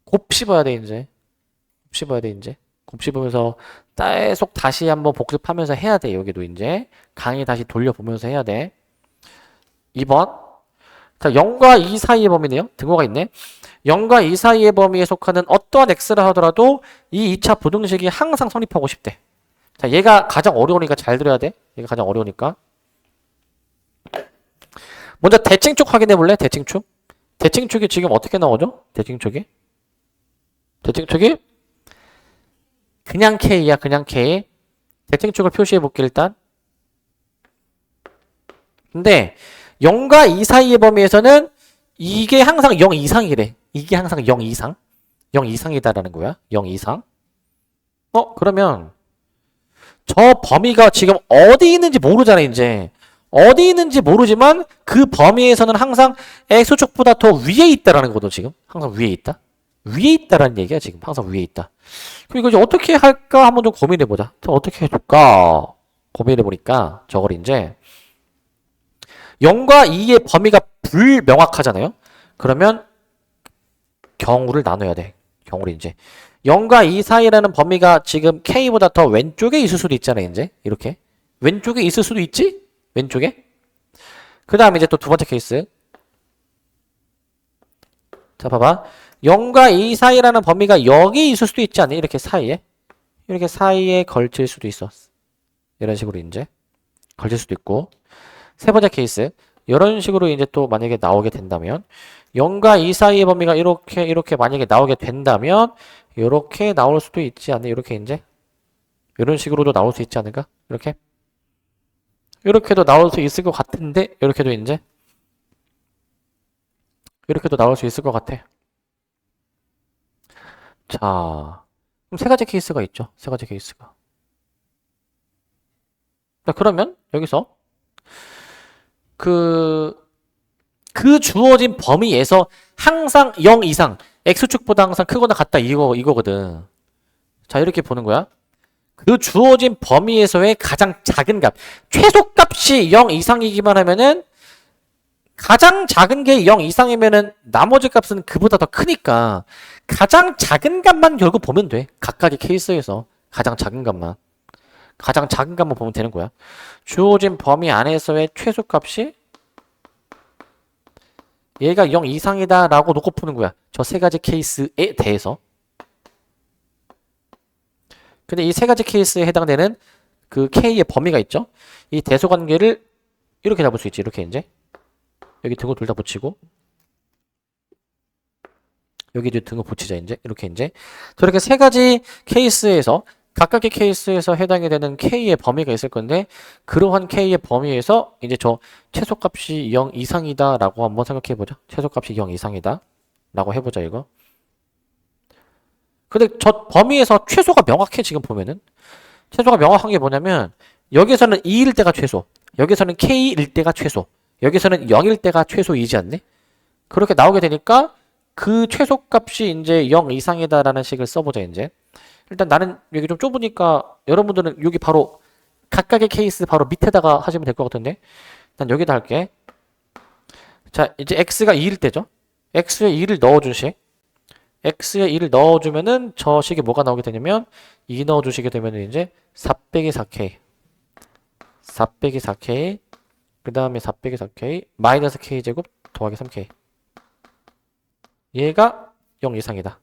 곱씹어야 돼 이제. 곱씹어야 돼 이제. 곱씹으면서 계속 다시 한번 복습하면서 해야 돼. 여기도 이제 강의 다시 돌려보면서 해야 돼. 2번. 자, 0과 2 사이의 범위네요. 등호가 있네. 0과 2 사이의 범위에 속하는 어떠한 x라 하더라도 이 2차 부등식이 항상 성립하고 싶대. 자, 얘가 가장 어려우니까 잘 들어야 돼. 얘가 가장 어려우니까. 먼저 대칭축 확인해 볼래? 대칭축. 대칭축이 지금 어떻게 나오죠? 대칭축이 그냥 K야, 그냥 K. 대칭축을 표시해 볼게, 일단. 근데 0과 2 사이의 범위에서는 이게 항상 0 이상이래. 이게 항상 0 이상. 0 이상이다라는 거야. 0 이상. 그러면 저 범위가 지금 어디 있는지 모르잖아, 이제. 어디 있는지 모르지만 그 범위에서는 항상 x축보다 더 위에 있다라는 거거든, 지금. 항상 위에 있다. 위에 있다라는 얘기야, 지금. 항상 위에 있다. 그럼 이거 이제 어떻게 할까 한번 좀 고민해보자. 어떻게 해줄까? 고민해보니까 저걸 이제 0과 2의 범위가 불명확하잖아요. 그러면 경우를 나눠야 돼. 경우를 이제 0과 2 사이라는 범위가 지금 K보다 더 왼쪽에 있을 수도 있잖아, 이제. 이렇게. 왼쪽에 있을 수도 있지? 왼쪽에. 그 다음에 이제 또 두 번째 케이스. 자, 봐봐. 0과 2 사이라는 범위가 여기 있을 수도 있지 않니? 이렇게 사이에. 이렇게 사이에 걸칠 수도 있어. 이런 식으로 이제. 걸칠 수도 있고. 세 번째 케이스. 이런 식으로 이제 또 만약에 나오게 된다면 0과 2 사이의 범위가 이렇게 만약에 나오게 된다면 이렇게 나올 수도 있지 않니? 이렇게 이제. 이런 식으로도 나올 수 있지 않을까? 이렇게. 이렇게도 나올 수 있을 것 같은데 이렇게도 이제 이렇게도 나올 수 있을 것 같아. 자, 그럼 세 가지 케이스가 있죠. 세 가지 케이스가. 자, 그러면 여기서 그 주어진 범위에서 항상 0 이상 x축보다 항상 크거나 같다 이거거든. 자, 이렇게 보는 거야. 그 주어진 범위에서의 가장 작은 값, 최소값이 0 이상이기만 하면은 가장 작은 게 0 이상이면은 나머지 값은 그보다 더 크니까 가장 작은 값만 결국 보면 돼. 각각의 케이스에서 가장 작은 값만 보면 되는 거야. 주어진 범위 안에서의 최소값이 얘가 0 이상이다 라고 놓고 푸는 거야. 저 세 가지 케이스에 대해서. 근데 이 세 가지 케이스에 해당되는 그 K의 범위가 있죠. 이 대소관계를 이렇게 잡을 수 있지. 이렇게 이제 여기 등호 둘 다 붙이고 여기도 등호 붙이자. 이제 이렇게 이제 저렇게 세 가지 케이스에서 각각의 케이스에서 해당이 되는 K의 범위가 있을 건데 그러한 K의 범위에서 이제 저 최소값이 0 이상이다 라고 한번 생각해 보자. 최소값이 0 이상이다 라고 해보자 이거. 근데 저 범위에서 최소가 명확해. 지금 보면은 최소가 명확한 게 뭐냐면 여기서는 2일 때가 최소, 여기서는 K일 때가 최소, 여기서는 0일 때가 최소이지 않네? 그렇게 나오게 되니까 그 최소값이 이제 0 이상이다라는 식을 써보자. 이제 일단 나는 여기 좀 좁으니까 여러분들은 여기 바로 각각의 케이스 바로 밑에다가 하시면 될 것 같은데 일단 여기다 할게. 자, 이제 x가 2일 때죠. x에 2를 넣어준 식, x에 2를 넣어주면은 저 식이 뭐가 나오게 되냐면 2 넣어주시게 되면은 이제 4 빼기 4k 4 빼기 4k 그 다음에 4 빼기 4k 마이너스 k제곱 더하기 3k 얘가 0 이상이다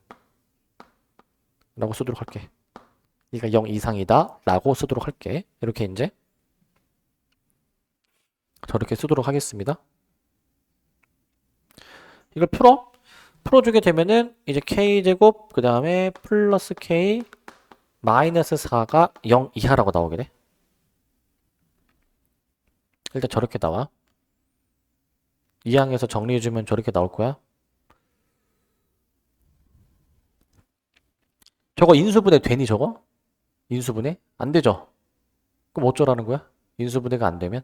라고 쓰도록 할게. 얘가 0 이상이다 라고 쓰도록 할게. 이렇게 이제 저렇게 쓰도록 하겠습니다. 이걸 풀어주게 되면은 이제 k제곱 그 다음에 플러스 k 마이너스 4가 0 이하라고 나오게 돼. 일단 저렇게 나와. 2항에서 정리해주면 저렇게 나올 거야. 저거 인수분해 되니 저거? 인수분해? 안 되죠? 그럼 어쩌라는 거야? 인수분해가 안 되면?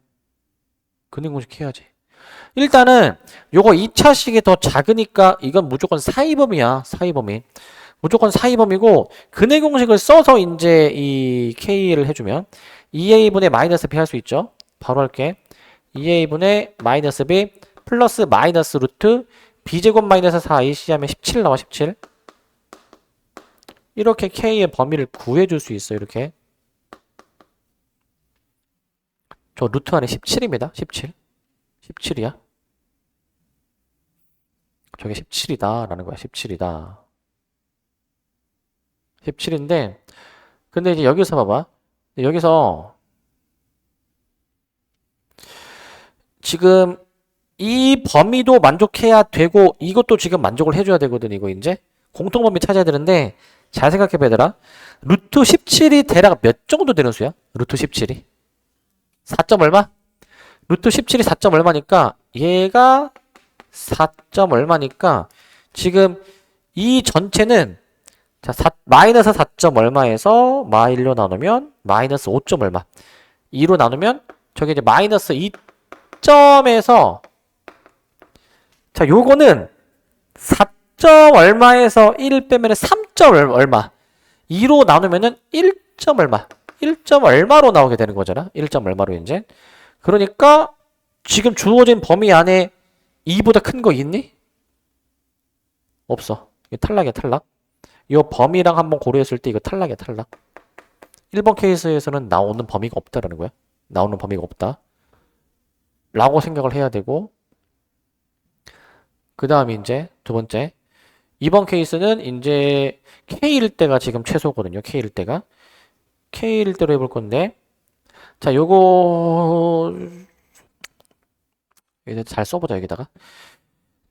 근행공식 해야지. 일단은 요거 2차식이 더 작으니까 이건 무조건 사이범위야. 사이범위. 무조건 사이범위고 근해공식을 써서 이제 이 K를 해주면 2A분의 마이너스 B 할 수 있죠. 바로 할게. 2A분의 마이너스 B 플러스 마이너스 루트 B제곱 마이너스 4AC 하면 17 나와 17. 이렇게 K의 범위를 구해줄 수 있어. 이렇게. 저 루트 안에 17입니다. 17. 17이야. 저게 17이다 라는 거야. 17이다. 17인데 근데 이제 여기서 봐봐. 여기서 지금 이 범위도 만족해야 되고 이것도 지금 만족을 해줘야 되거든. 이거 이제 공통범위 찾아야 되는데 잘 생각해봐 얘들아. 루트 17이 대략 몇 정도 되는 수야? 루트 17이 4점 얼마? 루트 17이 4점 얼마니까 얘가 4점 얼마니까 지금 이 전체는 자, 마이너스 4점 얼마에서 마일로 나누면 마이너스 5점 얼마 2로 나누면 저게 이제 마이너스 2점에서 자 요거는 4점 얼마에서 1 빼면 3점 얼마 2로 나누면은 1점 얼마 1점 얼마로 나오게 되는 거잖아 1점 얼마로 이제 그러니까 지금 주어진 범위 안에 2보다 큰 거 있니? 없어. 이거 탈락이야 탈락. 이 범위랑 한번 고려했을 때 이거 탈락이야 탈락. 1번 케이스에서는 나오는 범위가 없다라는 거야. 나오는 범위가 없다. 라고 생각을 해야 되고 그 다음에 이제 두 번째 2번 케이스는 이제 K일 때가 지금 최소거든요. K일 때가. K일 때로 해볼 건데 자 요거 이제 잘 써보자 여기다가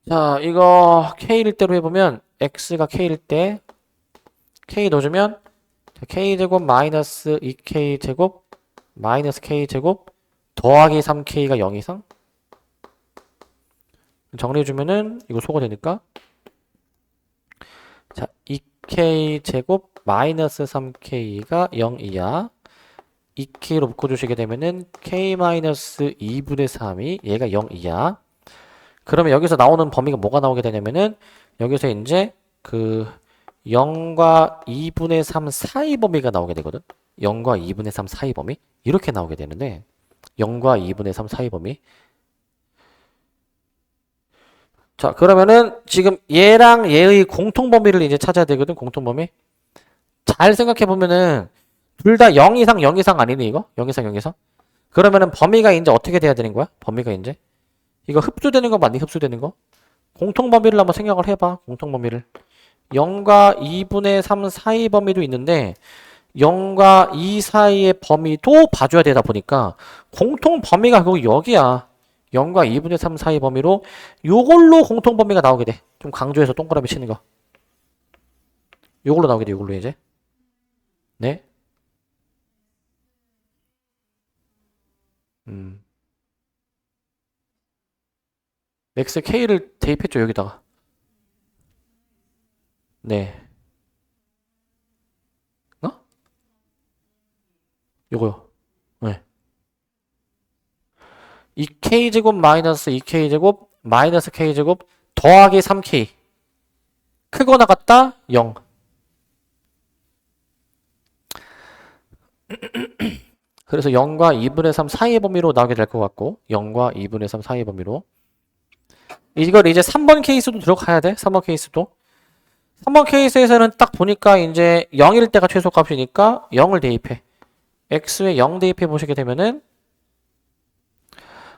자 이거 K일 때로 해보면 X가 K일 때 K 넣어주면 K제곱 마이너스 2K제곱 마이너스 K제곱 더하기 3K가 0 이상 정리해주면은 이거 소가 되니까 자 2K제곱 마이너스 3K가 0 이하 2K로 묶어주시게 되면은 K-2분의 3이 얘가 0 이하 그러면 여기서 나오는 범위가 뭐가 나오게 되냐면은 여기서 이제 그 0과 2분의 3 사이 범위가 나오게 되거든 0과 2분의 3 사이 범위 이렇게 나오게 되는데 0과 2분의 3 사이 범위 자 그러면은 지금 얘랑 얘의 공통 범위를 이제 찾아야 되거든 공통 범위 잘 생각해 보면은 둘 다 0 이상 0 이상 아니니 이거? 0 이상 0 이상? 그러면은 범위가 이제 어떻게 돼야 되는 거야? 범위가 이제 이거 흡수되는 거 맞니? 흡수되는 거? 공통 범위를 한번 생각을 해봐. 공통 범위를 0과 2분의 3 사이 범위도 있는데 0과 2 사이의 범위도 봐줘야 되다 보니까 공통 범위가 결국 여기야. 0과 2분의 3 사이 범위로 요걸로 공통 범위가 나오게 돼. 좀 강조해서 동그라미 치는 거. 요걸로 나오게 돼. 요걸로 이제. 네. 맥스 K를 대입했죠, 여기다가. 네. 어? 요거요. 네. 2K제곱 마이너스 2K제곱 마이너스 K제곱 더하기 3K. 크거나 같다? 0. 그래서 0과 2분의 3 사이의 범위로 나오게 될 것 같고 0과 2분의 3 사이의 범위로 이걸 이제 3번 케이스도 들어가야 돼. 3번 케이스도. 3번 케이스에서는 딱 보니까 이제 0일 때가 최소값이니까 0을 대입해. x에 0 대입해 보시게 되면은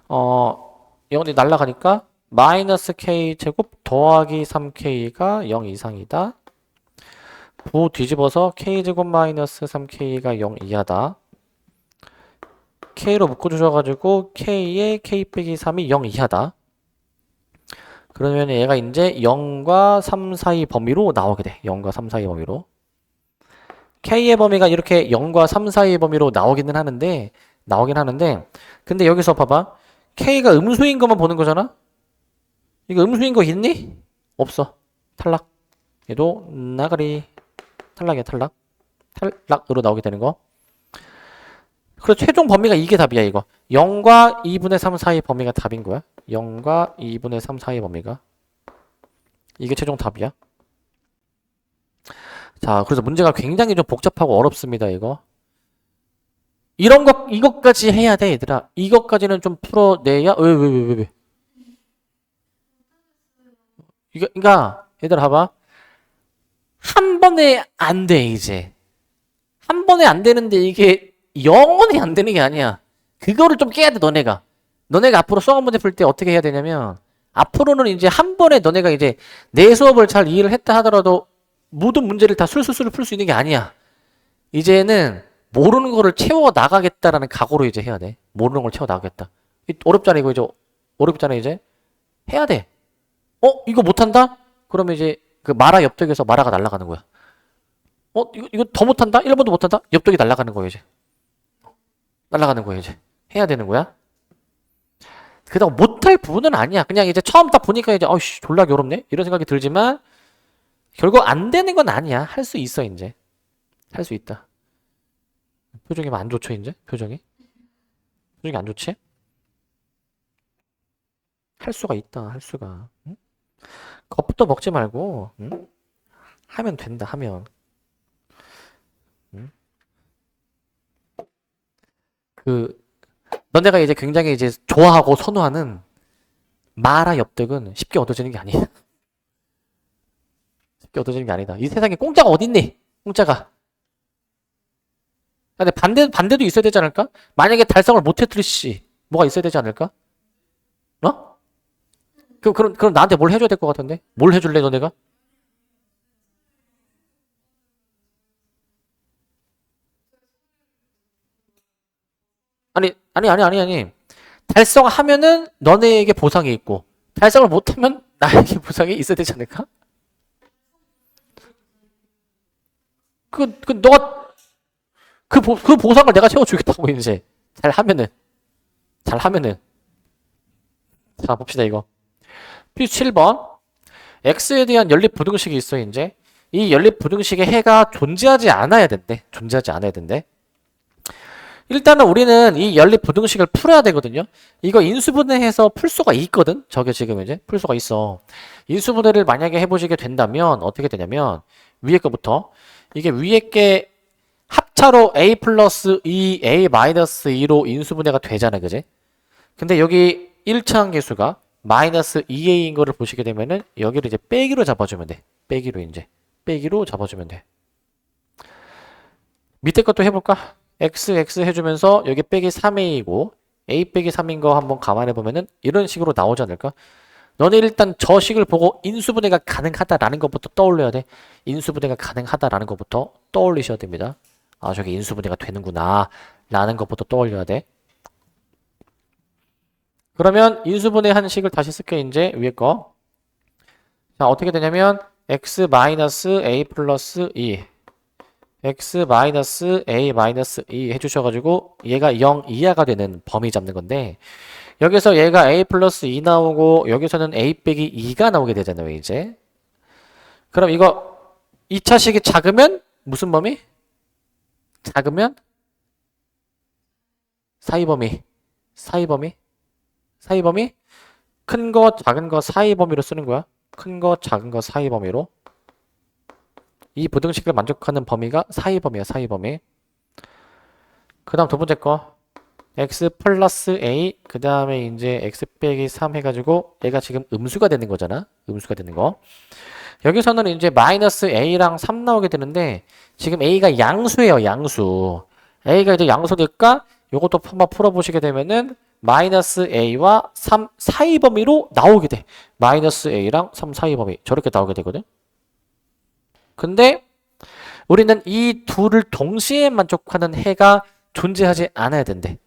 0이 날라가니까 마이너스 k제곱 더하기 3k가 0 이상이다. 부 뒤집어서 k제곱 마이너스 3k가 0 이하다. k로 묶어주셔가지고 k에 k 빼기 3이 0 이하다. 그러면 얘가 이제 0과 3 사이 범위로 나오게 돼. 0과 3 사이 범위로. K의 범위가 이렇게 0과 3 사이 범위로 나오기는 하는데 나오긴 하는데, 근데 여기서 봐봐. K가 음수인 것만 보는 거잖아? 이거 음수인 거 있니? 없어. 탈락. 얘도 나가리. 탈락이야, 탈락. 탈락으로 나오게 되는 거. 그래서 최종 범위가 이게 답이야, 이거. 0과 2분의 3 사이 범위가 답인 거야. 0과 2분의 3 사이 범위가. 이게 최종 답이야. 자, 그래서 문제가 굉장히 좀 복잡하고 어렵습니다, 이거. 이런 것, 이것까지 해야 돼, 얘들아. 이것까지는 좀 풀어내야, 왜. 이거, 그니까, 얘들아, 봐봐. 한 번에 안 돼, 이제. 한 번에 안 되는데 이게 영원히 안 되는 게 아니야. 그거를 좀 깨야 돼, 너네가. 너네가 앞으로 수학 문제 풀 때 어떻게 해야 되냐면, 앞으로는 이제 한 번에 너네가 이제 내 수업을 잘 이해를 했다 하더라도 모든 문제를 다 술술술 풀 수 있는 게 아니야. 이제는 모르는 거를 채워 나가겠다라는 각오로 이제 해야 돼. 모르는 걸 채워 나가겠다. 어렵잖아, 이거 이제. 어렵잖아, 이제. 해야 돼. 이거 못한다? 그러면 이제 그 마라 엽떡에서 마라가 날아가는 거야. 이거 더 못한다? 1번도 못한다? 엽떡이 날아가는 거야, 이제. 날아가는 거야, 이제. 해야 되는 거야. 그다음 못할 부분은 아니야. 그냥 이제 처음 딱 보니까 이제, 어이씨, 졸라 어렵네? 이런 생각이 들지만, 결국 안 되는 건 아니야. 할 수 있어, 이제. 할 수 있다. 표정이 안 좋죠, 이제? 표정이? 표정이 안 좋지? 할 수가 있다, 할 수가. 응? 겁도 먹지 말고, 응? 하면 된다, 하면. 응? 너네가 이제 굉장히 이제 좋아하고 선호하는 마라 엽떡은 쉽게 얻어지는 게 아니야. 쉽게 얻어지는 게 아니다. 이 세상에 공짜가 어딨니? 공짜가. 근데 반대도 있어야 되지 않을까? 만약에 달성을 못했을 시 뭐가 있어야 되지 않을까? 어? 그럼 나한테 뭘 해줘야 될 것 같은데? 뭘 해줄래, 너네가? 아니. 달성하면은 너네에게 보상이 있고, 달성을 못하면 나에게 보상이 있어야 되지 않을까? 너가, 그 보상을 내가 채워주겠다고, 이제. 잘하면은. 자, 봅시다, 이거. 피 7번. X에 대한 연립 부등식이 있어, 이제. 이 연립 부등식의 해가 존재하지 않아야 된대. 존재하지 않아야 된대. 일단은 우리는 이 연립 부등식을 풀어야 되거든요. 이거 인수분해해서 풀 수가 있거든. 저게 지금 이제 풀 수가 있어. 인수분해를 만약에 해보시게 된다면 어떻게 되냐면 위에 거부터 이게 위에 게 합차로 a 플러스 2, a 마이너스 2로 인수분해가 되잖아, 그지? 근데 여기 1차항 계수가 마이너스 2a인 거를 보시게 되면은 여기를 이제 빼기로 잡아주면 돼. 빼기로 잡아주면 돼. 밑에 것도 해볼까? x 해주면서 여기 빼기 3a이고 a 빼기 3인 거 한번 감안해 보면은 이런 식으로 나오지 않을까? 너네 일단 저 식을 보고 인수분해가 가능하다라는 것부터 떠올려야 돼. 인수분해가 가능하다라는 것부터 떠올리셔야 됩니다. 아, 저게 인수분해가 되는구나 라는 것부터 떠올려야 돼. 그러면 인수분해 한 식을 다시 쓸게. 이제 위에 거. 자, 어떻게 되냐면 x 마이너스 a 플러스 2 x 마이너스 a 마이너스 2 해주셔가지고 얘가 0 이하가 되는 범위 잡는 건데 여기서 얘가 a 플러스 2 나오고 여기서는 a 빼기 2가 나오게 되잖아요, 이제. 그럼 이거 2차식이 작으면 무슨 범위? 작으면 사이범위. 큰 거 작은 거 사이 범위로 쓰는 거야. 큰 거 작은 거 사이 범위로. 이 부등식을 만족하는 범위가 사이 범위야, 사이 범위. 그 다음 두 번째 거. x 플러스 a, 그 다음에 이제 x 빼기 3 해가지고 얘가 지금 음수가 되는 거잖아. 음수가 되는 거. 여기서는 이제 마이너스 a랑 3 나오게 되는데 지금 a가 양수예요, 양수. a가 이제 양수니까 요것도 한번 풀어보시게 되면은 마이너스 a와 3 사이 범위로 나오게 돼. 마이너스 a랑 3 사이 범위. 저렇게 나오게 되거든. 근데 우리는 이 둘을 동시에 만족하는 해가 존재하지 않아야 된대.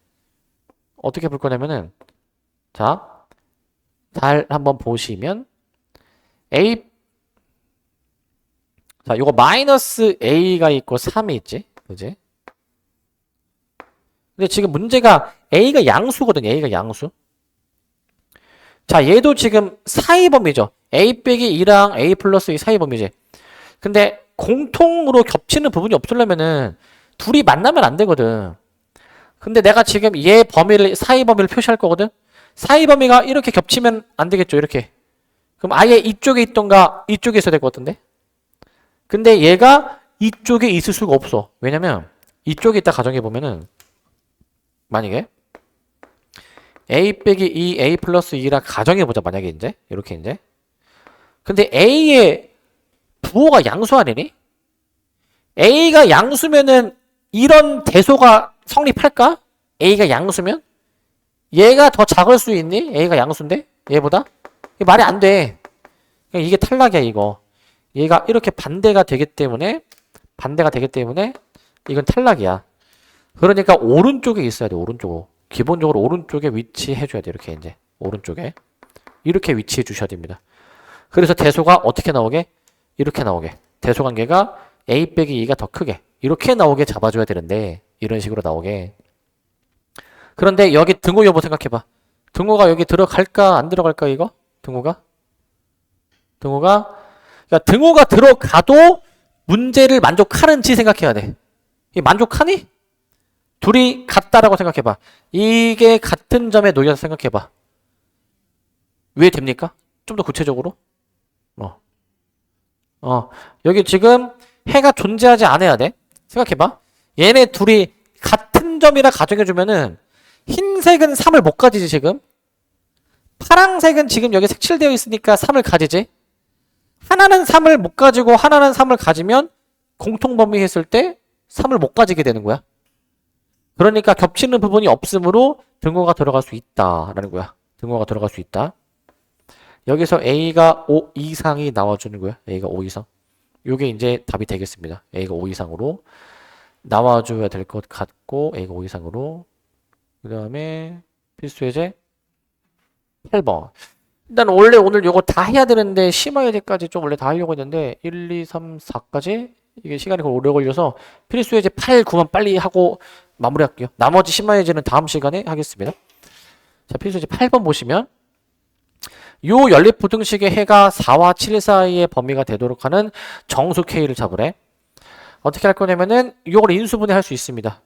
어떻게 볼 거냐면은 자, 잘 한번 보시면 a 자, 요거 마이너스 a가 있고 3이 있지. 그지? 근데 지금 문제가 A가 양수거든요. A가 양수. 자, 얘도 지금 사이범위죠. A 빼기 2랑 A 플러스 2 사이범위지. 근데 공통으로 겹치는 부분이 없으려면은 둘이 만나면 안 되거든. 근데 내가 지금 얘 범위를, 사이 범위를 표시할 거거든? 사이 범위가 이렇게 겹치면 안 되겠죠, 이렇게. 그럼 아예 이쪽에 있던가 이쪽에 있어야 될 것 같은데? 근데 얘가 이쪽에 있을 수가 없어. 왜냐면 이쪽에 있다 가정해보면은 만약에 A 빼기 2, A 플러스 2라 가정해보자, 만약에 이제. 이렇게 이제. 근데 A의 부호가 양수 아니니? A가 양수면은 이런 대소가 성립할까? A가 양수면? 얘가 더 작을 수 있니? A가 양수인데? 얘보다? 이게 말이 안 돼. 이게 탈락이야, 이거. 얘가 이렇게 반대가 되기 때문에 이건 탈락이야. 그러니까 오른쪽에 있어야 돼, 오른쪽으로. 기본적으로 오른쪽에 위치해줘야 돼, 이렇게 이제. 오른쪽에. 이렇게 위치해 주셔야 됩니다. 그래서 대소가 어떻게 나오게? 이렇게 나오게. 대소 관계가 A 빼기 2가 더 크게. 이렇게 나오게 잡아줘야 되는데, 이런 식으로 나오게. 그런데 여기 등호 여부 생각해봐. 등호가 여기 들어갈까, 안 들어갈까, 이거? 등호가? 그러니까 등호가 들어가도 문제를 만족하는지 생각해야 돼. 이 만족하니? 둘이 같다라고 생각해봐. 이게 같은 점에 놓여서 생각해봐. 왜 됩니까? 좀 더 구체적으로. 여기 지금 해가 존재하지 않아야 돼. 생각해봐. 얘네 둘이 같은 점이라 가정해주면은 흰색은 3을 못 가지지 지금. 파랑색은 지금 여기 색칠되어 있으니까 3을 가지지. 하나는 3을 못 가지고 하나는 3을 가지면 공통범위 했을 때 3을 못 가지게 되는 거야. 그러니까 겹치는 부분이 없으므로 등호가 들어갈 수 있다라는 거야. 등호가 들어갈 수 있다. 여기서 A가 5 이상이 나와주는 거야. A가 5 이상. 요게 이제 답이 되겠습니다. A가 5 이상으로 나와줘야 될 것 같고, A가 5 이상으로. 그 다음에 필수예제 8번. 일단 원래 오늘 요거 다 해야 되는데 심화예제까지 좀 원래 다 하려고 했는데 1, 2, 3, 4까지 이게 시간이 오래 걸려서 필수예제 8, 9만 빨리 하고 마무리할게요. 나머지 심화예제는 다음 시간에 하겠습니다. 자, 필수예제 8번 보시면 요 연립부등식의 해가 4와 7 사이의 범위가 되도록 하는 정수 K를 잡으래. 어떻게 할 거냐면은 이걸 인수분해 할 수 있습니다.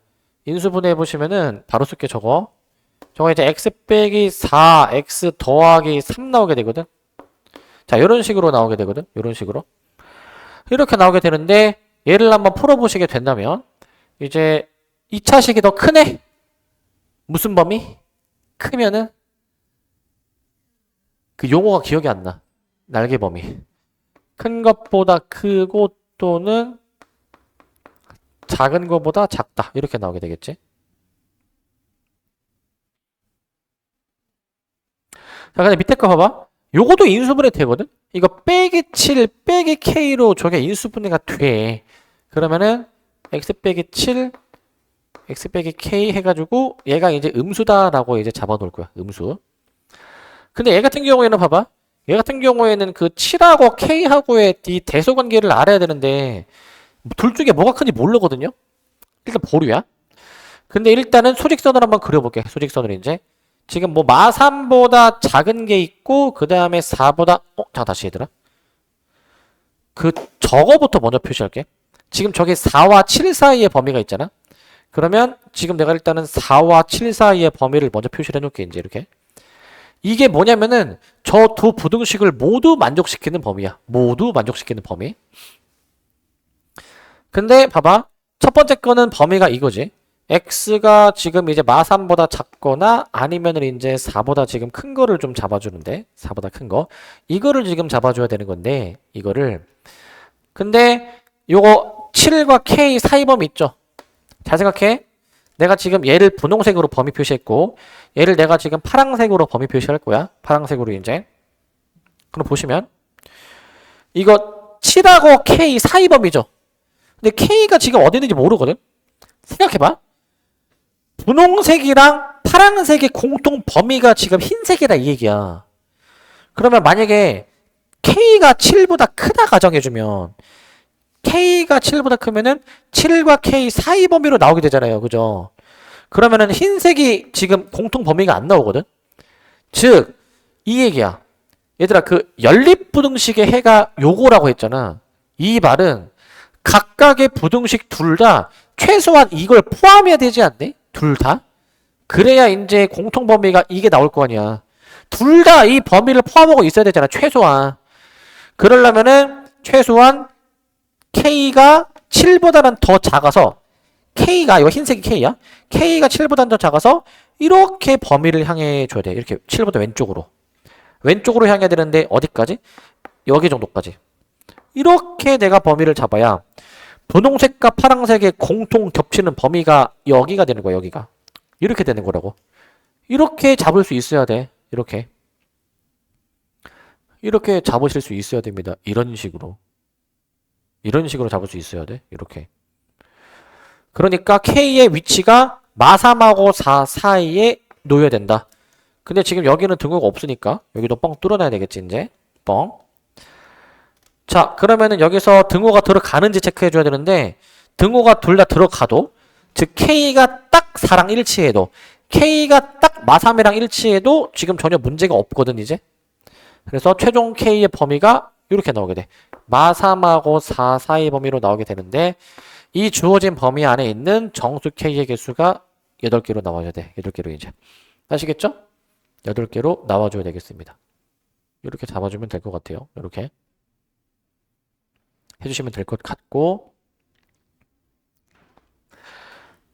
인수분해 보시면은 바로 쓸게 저거 이제 x 빼기 4, x 더하기 3 나오게 되거든. 자, 이런 식으로 나오게 되거든. 이런 식으로. 이렇게 나오게 되는데 얘를 한번 풀어보시게 된다면 이제 2차식이 더 크네? 무슨 범위? 크면은 그 용어가 기억이 안 나. 날개 범위. 큰 것보다 크고 또는 작은 것보다 작다. 이렇게 나오게 되겠지. 자, 근데 밑에 거 봐봐. 요것도 인수분해 되거든? 이거 빼기 7, 빼기 K로 저게 인수분해가 돼. 그러면은 X 빼기 7, X 빼기 K 해가지고 얘가 이제 음수다라고 이제 잡아놓을 거야. 음수. 근데 얘 같은 경우에는 봐봐. 얘 같은 경우에는 그 7하고 K하고의 이 대소 관계를 알아야 되는데 둘 중에 뭐가 큰지 모르거든요? 일단 보류야. 근데 일단은 수직선을 한번 그려볼게. 수직선을 이제. 지금 뭐 마3보다 작은 게 있고 그 다음에 4보다 잠깐 다시 얘들아. 그 저거부터 먼저 표시할게. 지금 저게 4와 7 사이의 범위가 있잖아. 그러면 지금 내가 일단은 4와 7 사이의 범위를 먼저 표시를 해놓을게. 이제 이렇게. 이게 뭐냐면은 저 두 부등식을 모두 만족시키는 범위야. 모두 만족시키는 범위. 근데 봐봐. 첫 번째 거는 범위가 이거지. x가 지금 이제 마3보다 작거나 아니면은 이제 4보다 지금 큰 거를 좀 잡아주는데 4보다 큰 거. 이거를 지금 잡아줘야 되는 건데 이거를. 근데 요거 7과 k 사이 범위 있죠. 잘 생각해. 내가 지금 얘를 분홍색으로 범위 표시했고 얘를 내가 지금 파란색으로 범위 표시할 거야. 파란색으로 이제. 그럼 보시면 이거 7하고 k 사이 범위죠. 근데 k가 지금 어디 있는지 모르거든. 생각해봐. 분홍색이랑 파란색의 공통 범위가 지금 흰색이다 이 얘기야. 그러면 만약에 k가 7보다 크다 가정해주면 K가 7보다 크면은 7과 K 사이 범위로 나오게 되잖아요. 그죠? 그러면은 흰색이 지금 공통 범위가 안 나오거든. 즉, 이 얘기야. 얘들아, 그 연립부등식의 해가 요거라고 했잖아. 이 말은 각각의 부등식 둘 다 최소한 이걸 포함해야 되지 않니? 둘 다? 그래야 이제 공통 범위가 이게 나올 거 아니야. 둘 다 이 범위를 포함하고 있어야 되잖아. 최소한. 그러려면은 최소한 K가 7보다는 더 작아서 K가 이거 흰색이 K야? K가 7보다는 더 작아서 이렇게 범위를 향해 줘야 돼. 이렇게 7보다 왼쪽으로. 왼쪽으로 향해야 되는데 어디까지? 여기 정도까지. 이렇게 내가 범위를 잡아야 분홍색과 파란색의 공통 겹치는 범위가 여기가 되는 거야. 여기가. 이렇게 되는 거라고. 이렇게 잡을 수 있어야 돼. 이렇게. 이렇게 잡으실 수 있어야 됩니다. 이런 식으로. 이런 식으로 잡을 수 있어야 돼. 이렇게. 그러니까 K의 위치가 마3하고 4 사이에 놓여야 된다. 근데 지금 여기는 등호가 없으니까 여기도 뻥 뚫어놔야 되겠지 이제. 뻥. 자, 그러면은 여기서 등호가 들어가는지 체크해줘야 되는데 등호가 둘 다 들어가도, 즉 K가 딱 4랑 일치해도, K가 딱 마3이랑 일치해도 지금 전혀 문제가 없거든 이제. 그래서 최종 K의 범위가 이렇게 나오게 돼. 마3하고 4 사이 범위로 나오게 되는데 이 주어진 범위 안에 있는 정수 K의 개수가 8개로 나와야 돼. 8개로 이제. 아시겠죠? 8개로 나와줘야 되겠습니다. 이렇게 잡아주면 될 것 같아요. 이렇게 해주시면 될 것 같고,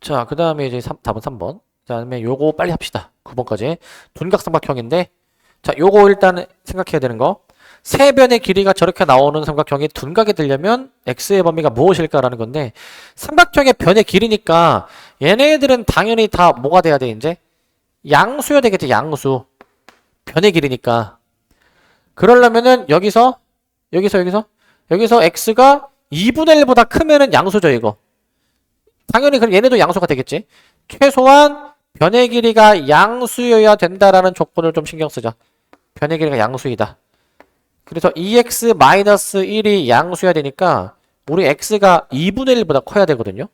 자, 그 다음에 이제 답은 3번. 그 다음에 요거 빨리 합시다. 9번까지. 둔각삼각형인데, 자, 요거 일단 생각해야 되는 거. 세 변의 길이가 저렇게 나오는 삼각형이 둔각이 되려면 x의 범위가 무엇일까라는 건데, 삼각형의 변의 길이니까 얘네들은 당연히 다 뭐가 돼야 돼 이제? 양수여야 되겠지. 양수. 변의 길이니까. 그러려면은 여기서 x가 2분의 1보다 크면은 양수죠 이거. 당연히 그럼 얘네도 양수가 되겠지. 최소한 변의 길이가 양수여야 된다라는 조건을 좀 신경 쓰자. 변의 길이가 양수이다. 그래서 2x-1이 양수여야 되니까 우리 x가 2분의 1보다 커야 되거든요.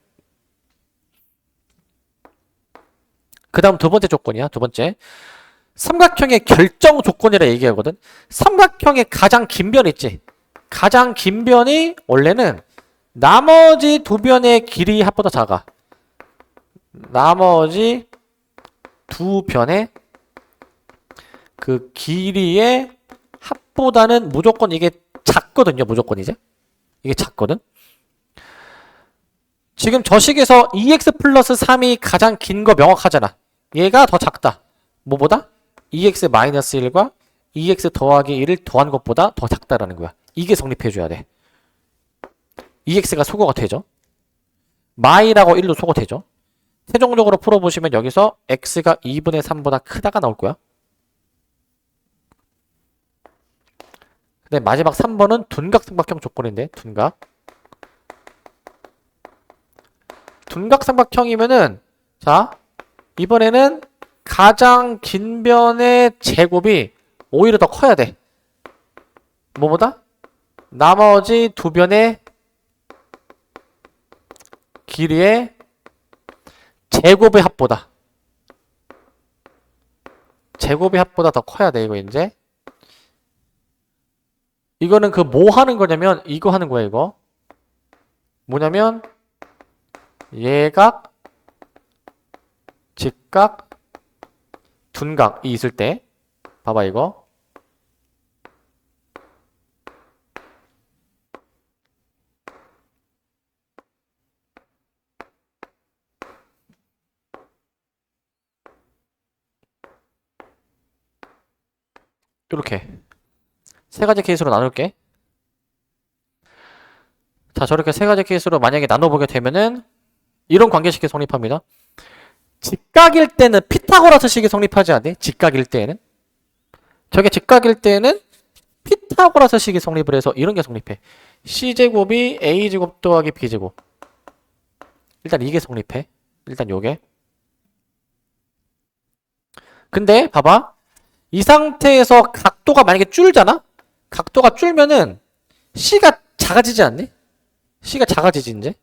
그 다음 두 번째 조건이야. 두 번째. 삼각형의 결정 조건이라 얘기하거든. 삼각형의 가장 긴 변 있지. 가장 긴 변이 원래는 나머지 두 변의 길이 합보다 작아. 나머지 두 변의 그 길이의 합보다는 무조건 이게 작거든요. 무조건 이제. 이게 작거든. 지금 저 식에서 2x 플러스 3이 가장 긴 거 명확하잖아. 얘가 더 작다. 뭐보다? 2x 마이너스 1과 2x 더하기 1을 더한 것보다 더 작다라는 거야. 이게 성립해줘야 돼. 2x가 소거가 되죠. 마이라고 1도 소거 되죠. 최종적으로 풀어보시면 여기서 x가 2분의 3보다 크다가 나올 거야. 근데 마지막 3번은 둔각삼각형 조건인데, 둔각삼각형이면은, 자, 이번에는 가장 긴 변의 제곱이 오히려 더 커야 돼. 뭐보다? 나머지 두 변의 길이의 제곱의 합보다. 제곱의 합보다 더 커야 돼, 이거 이제. 이거는 그 뭐 하는 거냐면 이거 하는 거야, 이거. 뭐냐면 예각, 직각, 둔각이 있을 때 봐봐 이거. 이렇게 세 가지 케이스로 나눌게. 자, 저렇게 세 가지 케이스로 만약에 나눠보게 되면은 이런 관계식이 성립합니다. 직각일 때는 피타고라스식이 성립하지 않니? 직각일 때에는. 저게 직각일 때에는 피타고라스식이 성립을 해서 이런 게 성립해. C제곱이 A제곱 더하기 B제곱. 일단 이게 성립해. 일단 요게. 근데 봐봐. 이 상태에서 각도가 만약에 줄잖아? 각도가 줄면은 C가 작아지지 않니? C가 작아지지 이제.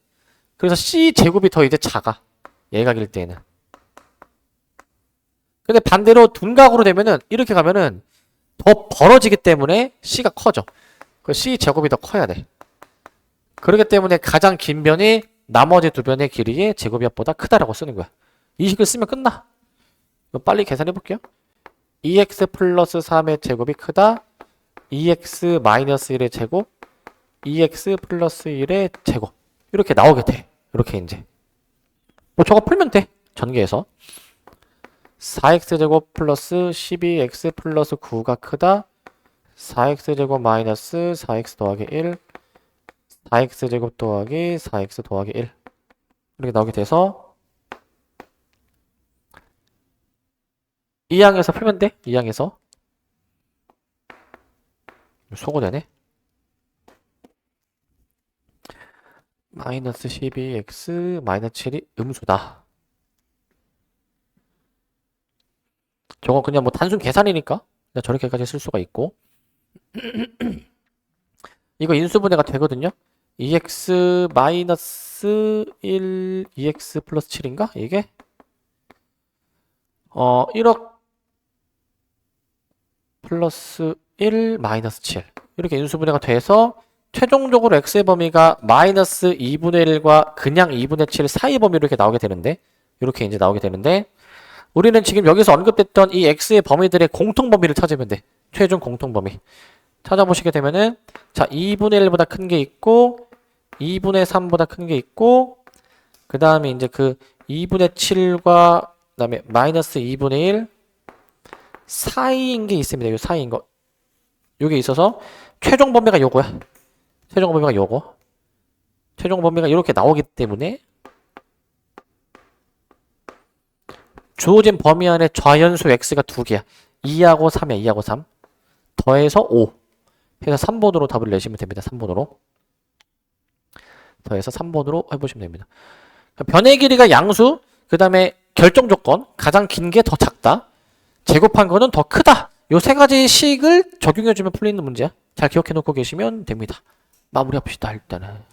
그래서 C제곱이 더 이제 작아. 예각일 때에는. 근데 반대로 둔각으로 되면은 이렇게 가면은 더 벌어지기 때문에 C가 커져. 그 C 제곱이 더 커야 돼. 그렇기 때문에 가장 긴 변이 나머지 두 변의 길이의 제곱이합보다 크다라고 쓰는 거야. 이 식을 쓰면 끝나. 빨리 계산해 볼게요. 2x 플러스 3의 제곱이 크다. 2x 마이너스 1의 제곱. 2x 플러스 1의 제곱. 이렇게 나오게 돼. 이렇게 이제. 뭐 저거 풀면 돼. 전개해서. 4x제곱 플러스 12x 플러스 9가 크다. 4x제곱 마이너스 4x 더하기 1. 4x제곱 더하기 4x 더하기 1. 이렇게 나오게 돼서 2항에서 풀면 돼. 2항에서. 소거되네. 마이너스 12x 마이너스 7이 음수다. 저건 그냥 뭐 단순 계산이니까 그냥 저렇게까지 쓸 수가 있고 이거 인수분해가 되거든요. 2x 마이너스 1 2x 플러스 7인가? 이게 1억 플러스 1 마이너스 7 이렇게 인수분해가 돼서 최종적으로 x의 범위가 마이너스 2분의 1과 그냥 2분의 7 사이 범위로 이렇게 나오게 되는데 이렇게 이제 나오게 되는데 우리는 지금 여기서 언급됐던 이 x의 범위들의 공통 범위를 찾으면 돼. 최종 공통 범위. 찾아보시게 되면은 자 2분의 1보다 큰 게 있고 2분의 3보다 큰 게 있고 그 다음에 이제 그 2분의 7과 그 다음에 마이너스 2분의 1 사이인 게 있습니다. 요 사이인 거. 요게 있어서 최종 범위가 요거야. 최종 범위가 요거. 최종 범위가 이렇게 나오기 때문에 주어진 범위 안에 좌연수 x가 두 개야. 2하고 3이야. 2하고 3. 더해서 5. 해서 3번으로 답을 내시면 됩니다. 3번으로. 더해서 3번으로 해보시면 됩니다. 변의 길이가 양수, 그 다음에 결정 조건, 가장 긴 게 더 작다. 제곱한 거는 더 크다. 요 세 가지 식을 적용해주면 풀리는 문제야. 잘 기억해 놓고 계시면 됩니다. 마무리합시다, 일단은.